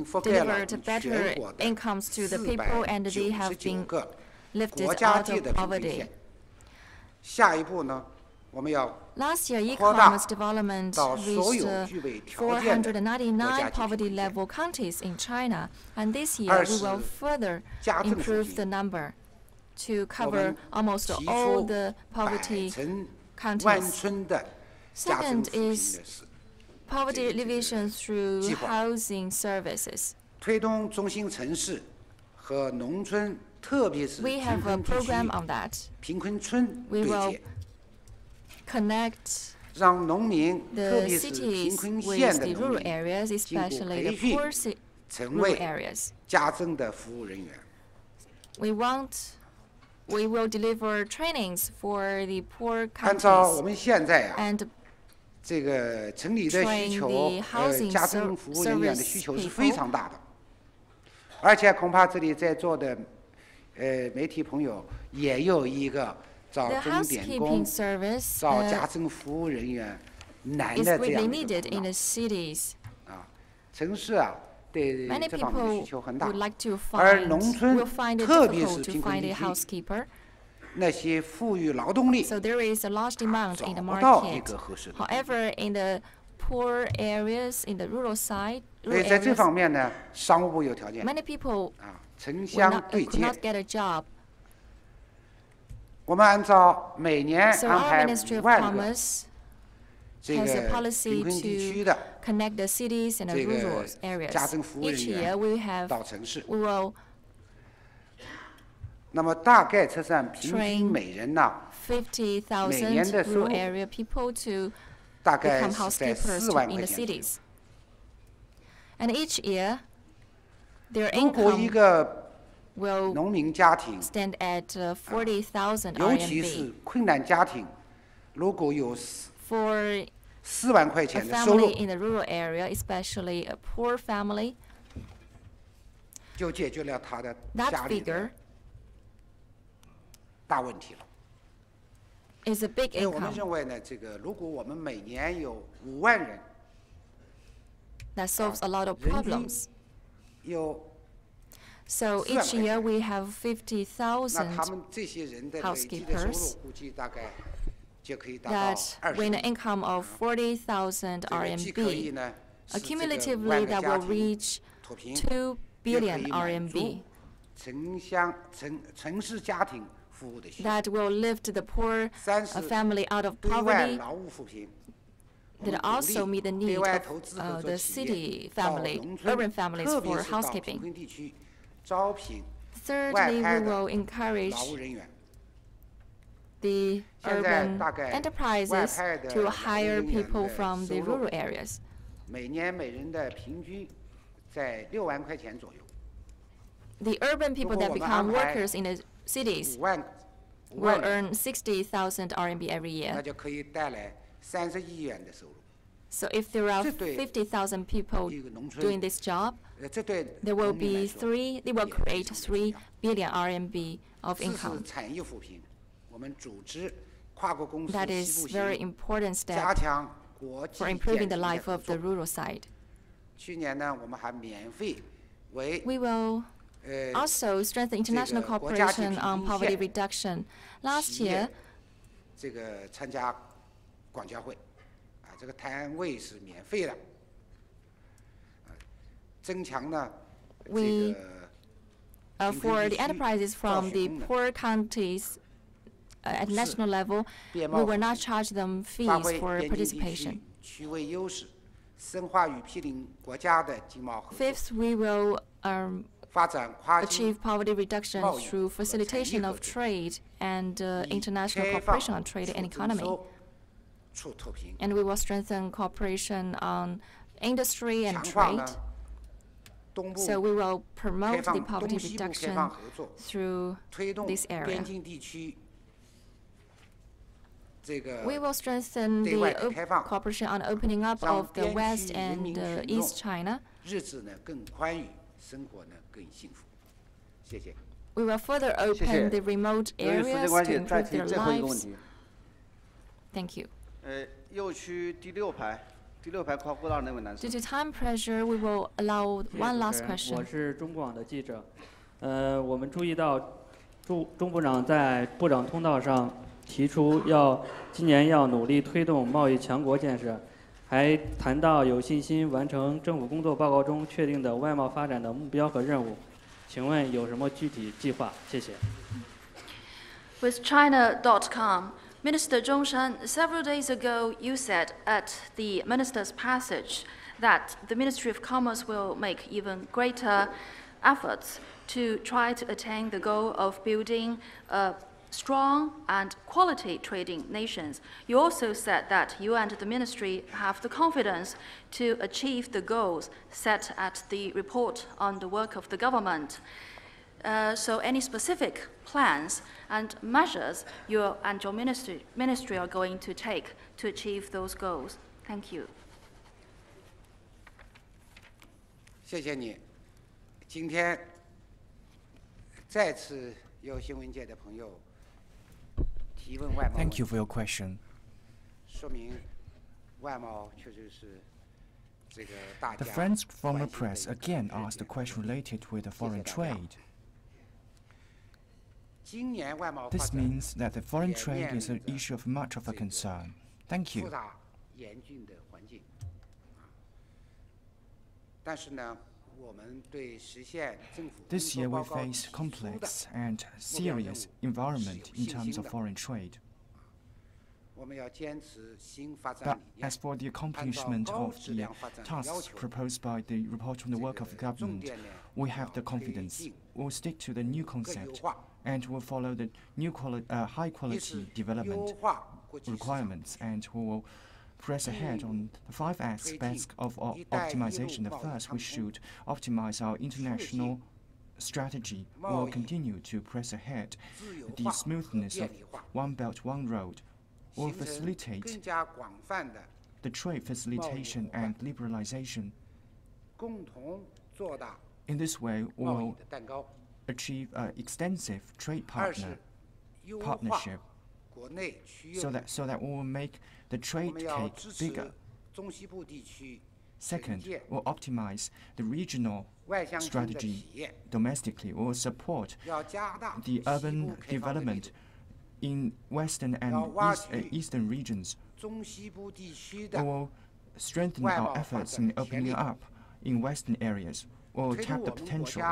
[SPEAKER 2] 覆盖了全国的499个国家级的贫困县。下一步呢，我们要
[SPEAKER 7] Last year, e-commerce development reached 499 poverty level counties in China, and this year we will further improve the number to cover almost all the poverty counties. Second is poverty alleviation through housing services.
[SPEAKER 2] 推动中心城市和农村，特别是
[SPEAKER 7] We have a program on that.
[SPEAKER 2] 贫困村对 接。
[SPEAKER 7] Connect
[SPEAKER 2] 让农民，特
[SPEAKER 7] the
[SPEAKER 2] 别是贫
[SPEAKER 7] cities
[SPEAKER 2] 困
[SPEAKER 7] with
[SPEAKER 2] 县的
[SPEAKER 7] the
[SPEAKER 2] 农
[SPEAKER 7] rural
[SPEAKER 2] 民，
[SPEAKER 7] areas,
[SPEAKER 2] 经过
[SPEAKER 7] especially
[SPEAKER 2] 培
[SPEAKER 7] the
[SPEAKER 2] 训
[SPEAKER 7] poor
[SPEAKER 2] 成
[SPEAKER 7] rural
[SPEAKER 2] 为
[SPEAKER 7] areas.
[SPEAKER 2] 家政的服务人员。
[SPEAKER 7] We will deliver trainings for the poor
[SPEAKER 2] 按照我
[SPEAKER 7] counties
[SPEAKER 2] 们现在
[SPEAKER 7] and
[SPEAKER 2] 这个城里的需求
[SPEAKER 7] train the housing
[SPEAKER 2] 家政服务人员的
[SPEAKER 7] service
[SPEAKER 2] 需求是非常大的，而且恐怕这里在座的媒体朋友也有一个找
[SPEAKER 7] the
[SPEAKER 2] 钟点
[SPEAKER 7] housekeeping
[SPEAKER 2] 工、
[SPEAKER 7] service
[SPEAKER 2] 找家政服务人员难
[SPEAKER 7] is
[SPEAKER 2] 的这
[SPEAKER 7] greatly
[SPEAKER 2] 样的
[SPEAKER 7] needed
[SPEAKER 2] 一个
[SPEAKER 7] in
[SPEAKER 2] 苦
[SPEAKER 7] the
[SPEAKER 2] 恼。
[SPEAKER 7] cities.
[SPEAKER 2] 城市对
[SPEAKER 7] Many
[SPEAKER 2] 这方面的需
[SPEAKER 7] people
[SPEAKER 2] 求很大
[SPEAKER 7] would。like to
[SPEAKER 2] 而农
[SPEAKER 7] will
[SPEAKER 2] 村，
[SPEAKER 7] find it
[SPEAKER 2] 特别
[SPEAKER 7] difficult
[SPEAKER 2] 是
[SPEAKER 7] to
[SPEAKER 2] 贫困
[SPEAKER 7] find
[SPEAKER 2] 地
[SPEAKER 7] a
[SPEAKER 2] 区，
[SPEAKER 7] housekeeper.
[SPEAKER 2] 那些富裕劳动力
[SPEAKER 7] So there is a large demand in the
[SPEAKER 2] 找不到一
[SPEAKER 7] market.
[SPEAKER 2] 个合适的。
[SPEAKER 7] However, in the poor areas, in the rural
[SPEAKER 2] 所
[SPEAKER 7] rural
[SPEAKER 2] 以在这
[SPEAKER 7] areas,
[SPEAKER 2] 方面呢，商务部有条件
[SPEAKER 7] many people
[SPEAKER 2] 城
[SPEAKER 7] could
[SPEAKER 2] 乡对
[SPEAKER 7] not
[SPEAKER 2] 接。
[SPEAKER 7] get a job.
[SPEAKER 2] 我们按照每年
[SPEAKER 7] So
[SPEAKER 2] 安
[SPEAKER 7] our
[SPEAKER 2] 排
[SPEAKER 7] Ministry
[SPEAKER 2] 5
[SPEAKER 7] of
[SPEAKER 2] 万个
[SPEAKER 7] Commerce
[SPEAKER 2] 这
[SPEAKER 7] has a
[SPEAKER 2] 个
[SPEAKER 7] policy
[SPEAKER 2] 贫困地区
[SPEAKER 7] to
[SPEAKER 2] 的
[SPEAKER 7] connect the cities and the
[SPEAKER 2] 这
[SPEAKER 7] rural
[SPEAKER 2] 个
[SPEAKER 7] areas.
[SPEAKER 2] 家政服务人
[SPEAKER 7] Each year
[SPEAKER 2] 员
[SPEAKER 7] we have
[SPEAKER 2] 到城市。
[SPEAKER 7] we will
[SPEAKER 2] 那么大概测算平均
[SPEAKER 7] train
[SPEAKER 2] 每人呢，
[SPEAKER 7] 50,000
[SPEAKER 2] 每年的收入
[SPEAKER 7] rural area people to
[SPEAKER 2] 大概
[SPEAKER 7] become
[SPEAKER 2] 是在
[SPEAKER 7] housekeepers
[SPEAKER 2] 4万
[SPEAKER 7] in
[SPEAKER 2] 块
[SPEAKER 7] the
[SPEAKER 2] 钱左右。
[SPEAKER 7] cities. And each year, their
[SPEAKER 2] 如果一
[SPEAKER 7] income
[SPEAKER 2] 个
[SPEAKER 7] will
[SPEAKER 2] 农民家庭，
[SPEAKER 7] stand at 40,000
[SPEAKER 2] 尤其
[SPEAKER 7] RMB.
[SPEAKER 2] 是困难家庭，如果有
[SPEAKER 7] For
[SPEAKER 2] 4万块
[SPEAKER 7] a
[SPEAKER 2] 钱的收入，
[SPEAKER 7] family in the rural area, especially a poor family,
[SPEAKER 2] 就解决了他的
[SPEAKER 7] that
[SPEAKER 2] 家里的
[SPEAKER 7] figure
[SPEAKER 2] 大问题了。
[SPEAKER 7] is a big
[SPEAKER 2] 因为我们
[SPEAKER 7] income
[SPEAKER 2] 认为呢，这个如果我们每年有5万人，
[SPEAKER 7] that solves a lot of
[SPEAKER 2] 人均
[SPEAKER 7] problems.
[SPEAKER 2] 有
[SPEAKER 7] So
[SPEAKER 2] 4万
[SPEAKER 7] each
[SPEAKER 2] 块
[SPEAKER 7] year
[SPEAKER 2] 钱
[SPEAKER 7] we have
[SPEAKER 2] 那他
[SPEAKER 7] 50,000
[SPEAKER 2] 们这些人的累计的收
[SPEAKER 7] housekeepers
[SPEAKER 2] 入估计大概就可以达到
[SPEAKER 7] that
[SPEAKER 2] 20
[SPEAKER 7] with
[SPEAKER 2] 亿
[SPEAKER 7] an income of 40,000
[SPEAKER 2] 这个既可以
[SPEAKER 7] RMB,
[SPEAKER 2] 呢使这个
[SPEAKER 7] accumulatively
[SPEAKER 2] 万个
[SPEAKER 7] that
[SPEAKER 2] 家
[SPEAKER 7] will
[SPEAKER 2] 庭
[SPEAKER 7] reach
[SPEAKER 2] 脱贫，
[SPEAKER 7] 2
[SPEAKER 2] 也可
[SPEAKER 7] billion
[SPEAKER 2] 以满足
[SPEAKER 7] RMB.
[SPEAKER 2] 城市家庭服务的需求。
[SPEAKER 7] That will lift the poor
[SPEAKER 2] 三是
[SPEAKER 7] family out of
[SPEAKER 2] 对外
[SPEAKER 7] poverty,
[SPEAKER 2] 劳务扶贫，我
[SPEAKER 7] that
[SPEAKER 2] 们鼓
[SPEAKER 7] also
[SPEAKER 2] 励
[SPEAKER 7] meet the
[SPEAKER 2] 对
[SPEAKER 7] need
[SPEAKER 2] 外
[SPEAKER 7] of
[SPEAKER 2] 投资合作
[SPEAKER 7] the
[SPEAKER 2] 企业
[SPEAKER 7] city
[SPEAKER 2] 到
[SPEAKER 7] family,
[SPEAKER 2] 农村，
[SPEAKER 7] urban families
[SPEAKER 2] 特别
[SPEAKER 7] for
[SPEAKER 2] 是到贫
[SPEAKER 7] housekeeping.
[SPEAKER 2] 困地区招聘
[SPEAKER 7] Thirdly,
[SPEAKER 2] 外
[SPEAKER 7] we
[SPEAKER 2] 派
[SPEAKER 7] will
[SPEAKER 2] 的
[SPEAKER 7] encourage
[SPEAKER 2] 劳务人员。
[SPEAKER 7] the
[SPEAKER 2] 现在
[SPEAKER 7] urban
[SPEAKER 2] 大概
[SPEAKER 7] enterprises
[SPEAKER 2] 外派的
[SPEAKER 7] to
[SPEAKER 2] 劳务
[SPEAKER 7] hire
[SPEAKER 2] 人员
[SPEAKER 7] people
[SPEAKER 2] 的
[SPEAKER 7] from the
[SPEAKER 2] 收入
[SPEAKER 7] rural areas.
[SPEAKER 2] 每年每人的平均在6万块钱左右。
[SPEAKER 7] The urban people
[SPEAKER 2] 如果
[SPEAKER 7] that
[SPEAKER 2] 我们
[SPEAKER 7] become
[SPEAKER 2] 安排
[SPEAKER 7] workers in the cities
[SPEAKER 2] 5万
[SPEAKER 7] will
[SPEAKER 2] 人，
[SPEAKER 7] earn 60,000 RMB every
[SPEAKER 2] 那
[SPEAKER 7] year.
[SPEAKER 2] 就可以带来30亿元的收入。
[SPEAKER 7] So if there are
[SPEAKER 2] 这对
[SPEAKER 7] 50,000 people
[SPEAKER 2] 一个农村
[SPEAKER 7] doing this job,
[SPEAKER 2] 这对
[SPEAKER 7] there will
[SPEAKER 2] 农民来
[SPEAKER 7] be
[SPEAKER 2] 说
[SPEAKER 7] they will
[SPEAKER 2] 也
[SPEAKER 7] create
[SPEAKER 2] 非常重要。
[SPEAKER 7] 3 billion RMB of
[SPEAKER 2] 四是
[SPEAKER 7] income.
[SPEAKER 2] 产业扶贫，我们组织跨国公司
[SPEAKER 7] That
[SPEAKER 2] 西
[SPEAKER 7] is
[SPEAKER 2] 部
[SPEAKER 7] very
[SPEAKER 2] 行，
[SPEAKER 7] important
[SPEAKER 2] 加
[SPEAKER 7] step
[SPEAKER 2] 强国际
[SPEAKER 7] for
[SPEAKER 2] 建
[SPEAKER 7] improving
[SPEAKER 2] 成
[SPEAKER 7] the
[SPEAKER 2] 的
[SPEAKER 7] life
[SPEAKER 2] 合
[SPEAKER 7] of the
[SPEAKER 2] 作。
[SPEAKER 7] rural side.
[SPEAKER 2] 去年呢，我们还免费为
[SPEAKER 7] We will also strengthen international
[SPEAKER 2] 这个国家级
[SPEAKER 7] cooperation
[SPEAKER 2] 贫
[SPEAKER 7] on
[SPEAKER 2] 困
[SPEAKER 7] poverty
[SPEAKER 2] 县
[SPEAKER 7] reduction. Last
[SPEAKER 2] 企业
[SPEAKER 7] year,
[SPEAKER 2] 这个参加广交会，这个摊位是免费的，增强呢这
[SPEAKER 7] We
[SPEAKER 2] 个
[SPEAKER 7] for the enterprises from the poor counties at national level, we will not charge them
[SPEAKER 2] 发
[SPEAKER 7] fees
[SPEAKER 2] 挥
[SPEAKER 7] for
[SPEAKER 2] 边境地
[SPEAKER 7] participation.
[SPEAKER 2] 区区位优势，深化与毗邻国家的经贸合作，
[SPEAKER 7] Fifth, we will
[SPEAKER 2] 发展跨境
[SPEAKER 7] achieve poverty reduction
[SPEAKER 2] 贸易
[SPEAKER 7] through
[SPEAKER 2] 和产业
[SPEAKER 7] facilitation
[SPEAKER 2] 合
[SPEAKER 7] of
[SPEAKER 2] 作，
[SPEAKER 7] trade and
[SPEAKER 2] 以
[SPEAKER 7] international
[SPEAKER 2] 开放
[SPEAKER 7] cooperation on trade and
[SPEAKER 2] 促增
[SPEAKER 7] economy.
[SPEAKER 2] 收促脱贫，
[SPEAKER 7] And we will strengthen cooperation on industry and
[SPEAKER 2] 强化
[SPEAKER 7] trade.
[SPEAKER 2] 呢东部
[SPEAKER 7] So we will
[SPEAKER 2] 开
[SPEAKER 7] promote the
[SPEAKER 2] 放
[SPEAKER 7] poverty
[SPEAKER 2] 东西部开
[SPEAKER 7] reduction
[SPEAKER 2] 放合作，
[SPEAKER 7] through
[SPEAKER 2] 推动
[SPEAKER 7] this area.
[SPEAKER 2] 边境地区这个
[SPEAKER 7] We will strengthen
[SPEAKER 2] 对
[SPEAKER 7] the
[SPEAKER 2] 外的开放，
[SPEAKER 7] cooperation on opening up
[SPEAKER 2] 让
[SPEAKER 7] of the
[SPEAKER 2] 边
[SPEAKER 7] West
[SPEAKER 2] 区人民
[SPEAKER 7] and
[SPEAKER 2] 群
[SPEAKER 7] East
[SPEAKER 2] 众
[SPEAKER 7] China.
[SPEAKER 2] 日子呢更宽裕，生活呢更幸福。谢谢。
[SPEAKER 7] We will further
[SPEAKER 1] 谢谢
[SPEAKER 7] open the remote
[SPEAKER 1] 由于时间
[SPEAKER 7] areas
[SPEAKER 1] 关
[SPEAKER 7] to
[SPEAKER 1] 系，再
[SPEAKER 7] improve
[SPEAKER 1] 提
[SPEAKER 7] their
[SPEAKER 1] 最后一个问
[SPEAKER 7] lives.
[SPEAKER 1] 题。
[SPEAKER 7] Thank you.
[SPEAKER 1] 右区第6排靠过道那位男士
[SPEAKER 7] Due。to time pressure, we will allow
[SPEAKER 17] 谢谢
[SPEAKER 7] one
[SPEAKER 17] 主
[SPEAKER 7] last
[SPEAKER 17] 持人
[SPEAKER 7] question.
[SPEAKER 17] 我是中广的记者。我们注意到钟部长在部长通道上提出今年要努力推动贸易强国建设，还谈到有信心完成政府工作报告中确定的外贸发展的目标和任务。请问有什么具体计划？谢谢。
[SPEAKER 5] With China.com, Minister Zhong Shan, several days ago you said at the Minister's Passage that the Ministry of Commerce will make even greater efforts to try to attain the goal of building strong and quality trading nations. You also said that you and the ministry have the confidence to achieve the goals set at the report on the work of the government. So any specific plans and measures you and your ministry are going to take to achieve those goals? Thank you.
[SPEAKER 2] 谢谢你。今天再次有新闻界的朋友提问外贸问
[SPEAKER 3] Thank you for your question.
[SPEAKER 2] 说明外贸确实是
[SPEAKER 3] The French former press again asked a question related with the foreign trade. This means that the foreign trade is an issue of much of a concern. Thank you. This year we face complex and serious environment in terms of foreign trade. But as for the accomplishment of the tasks proposed by the report on the work of the government, we have the confidence. We'll stick to the new concept and will follow the new high-quality development requirements, and we will press ahead on the 5 aspects of optimization. The first, we should optimize our international strategy. We will continue to press ahead the smoothness of One Belt, One Road. Will facilitate the trade facilitation and liberalization. In this way, we will achieve an extensive trade partnership so that we will make the trade cake bigger. Second, we'll optimize the regional strategy domestically. We will support the urban development in western and eastern regions. We will strengthen our efforts in opening up in western areas. We will tap the potential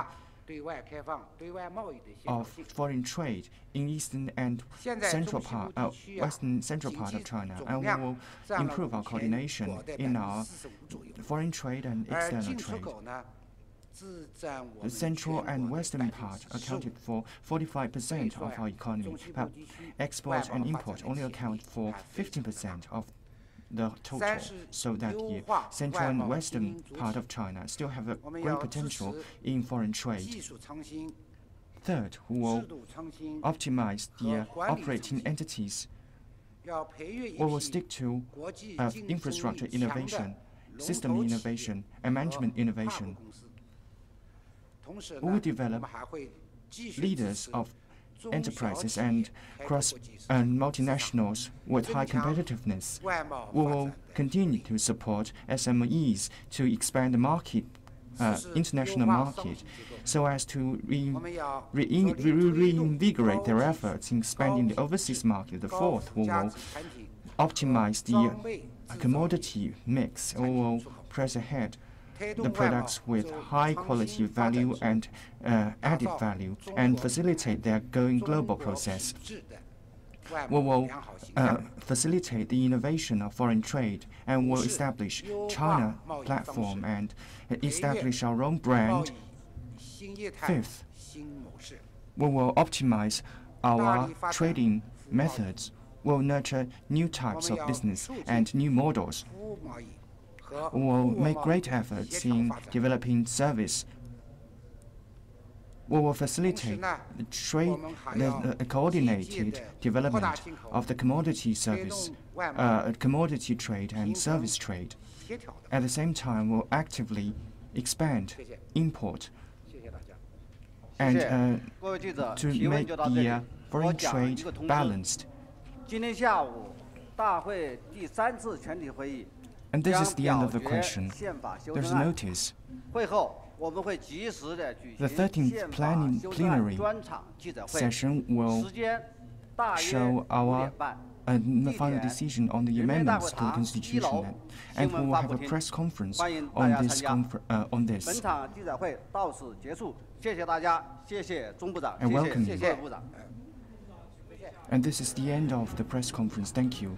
[SPEAKER 3] of foreign trade in eastern and western central part of China, and we will improve our coordination in our foreign trade and external trade. The central and western part accounted for 45% of our economy, but export and import only account for 15% of the total, so that the central and western part of China still have a great potential in foreign trade. Third, we will optimize the operating entities. We will stick to infrastructure innovation, system innovation, and management innovation. We will develop leaders of enterprises and multinationals with high competitiveness. We will continue to support SMEs to expand the market, international market, so as to reinvigorate their efforts in expanding the overseas market. The fourth, we will optimize the commodity mix. We will press ahead the products with high quality value and added value, and facilitate their going global process. We will facilitate the innovation of foreign trade, and will establish China platform and establish our own brand. Fifth, we will optimize our trading methods. We will nurture new types of business and new models. We will make great efforts in developing service. We will facilitate the coordinated development of the commodity service, commodity trade and service trade. At the same time, we'll actively expand import and to make the foreign trade balanced. And this is the end of the question. There's a notice. The 13th plenary session will show our final decision on the amendments to the Constitution, and we will have a press conference on this. And welcome you. And this is the end of the press conference. Thank you.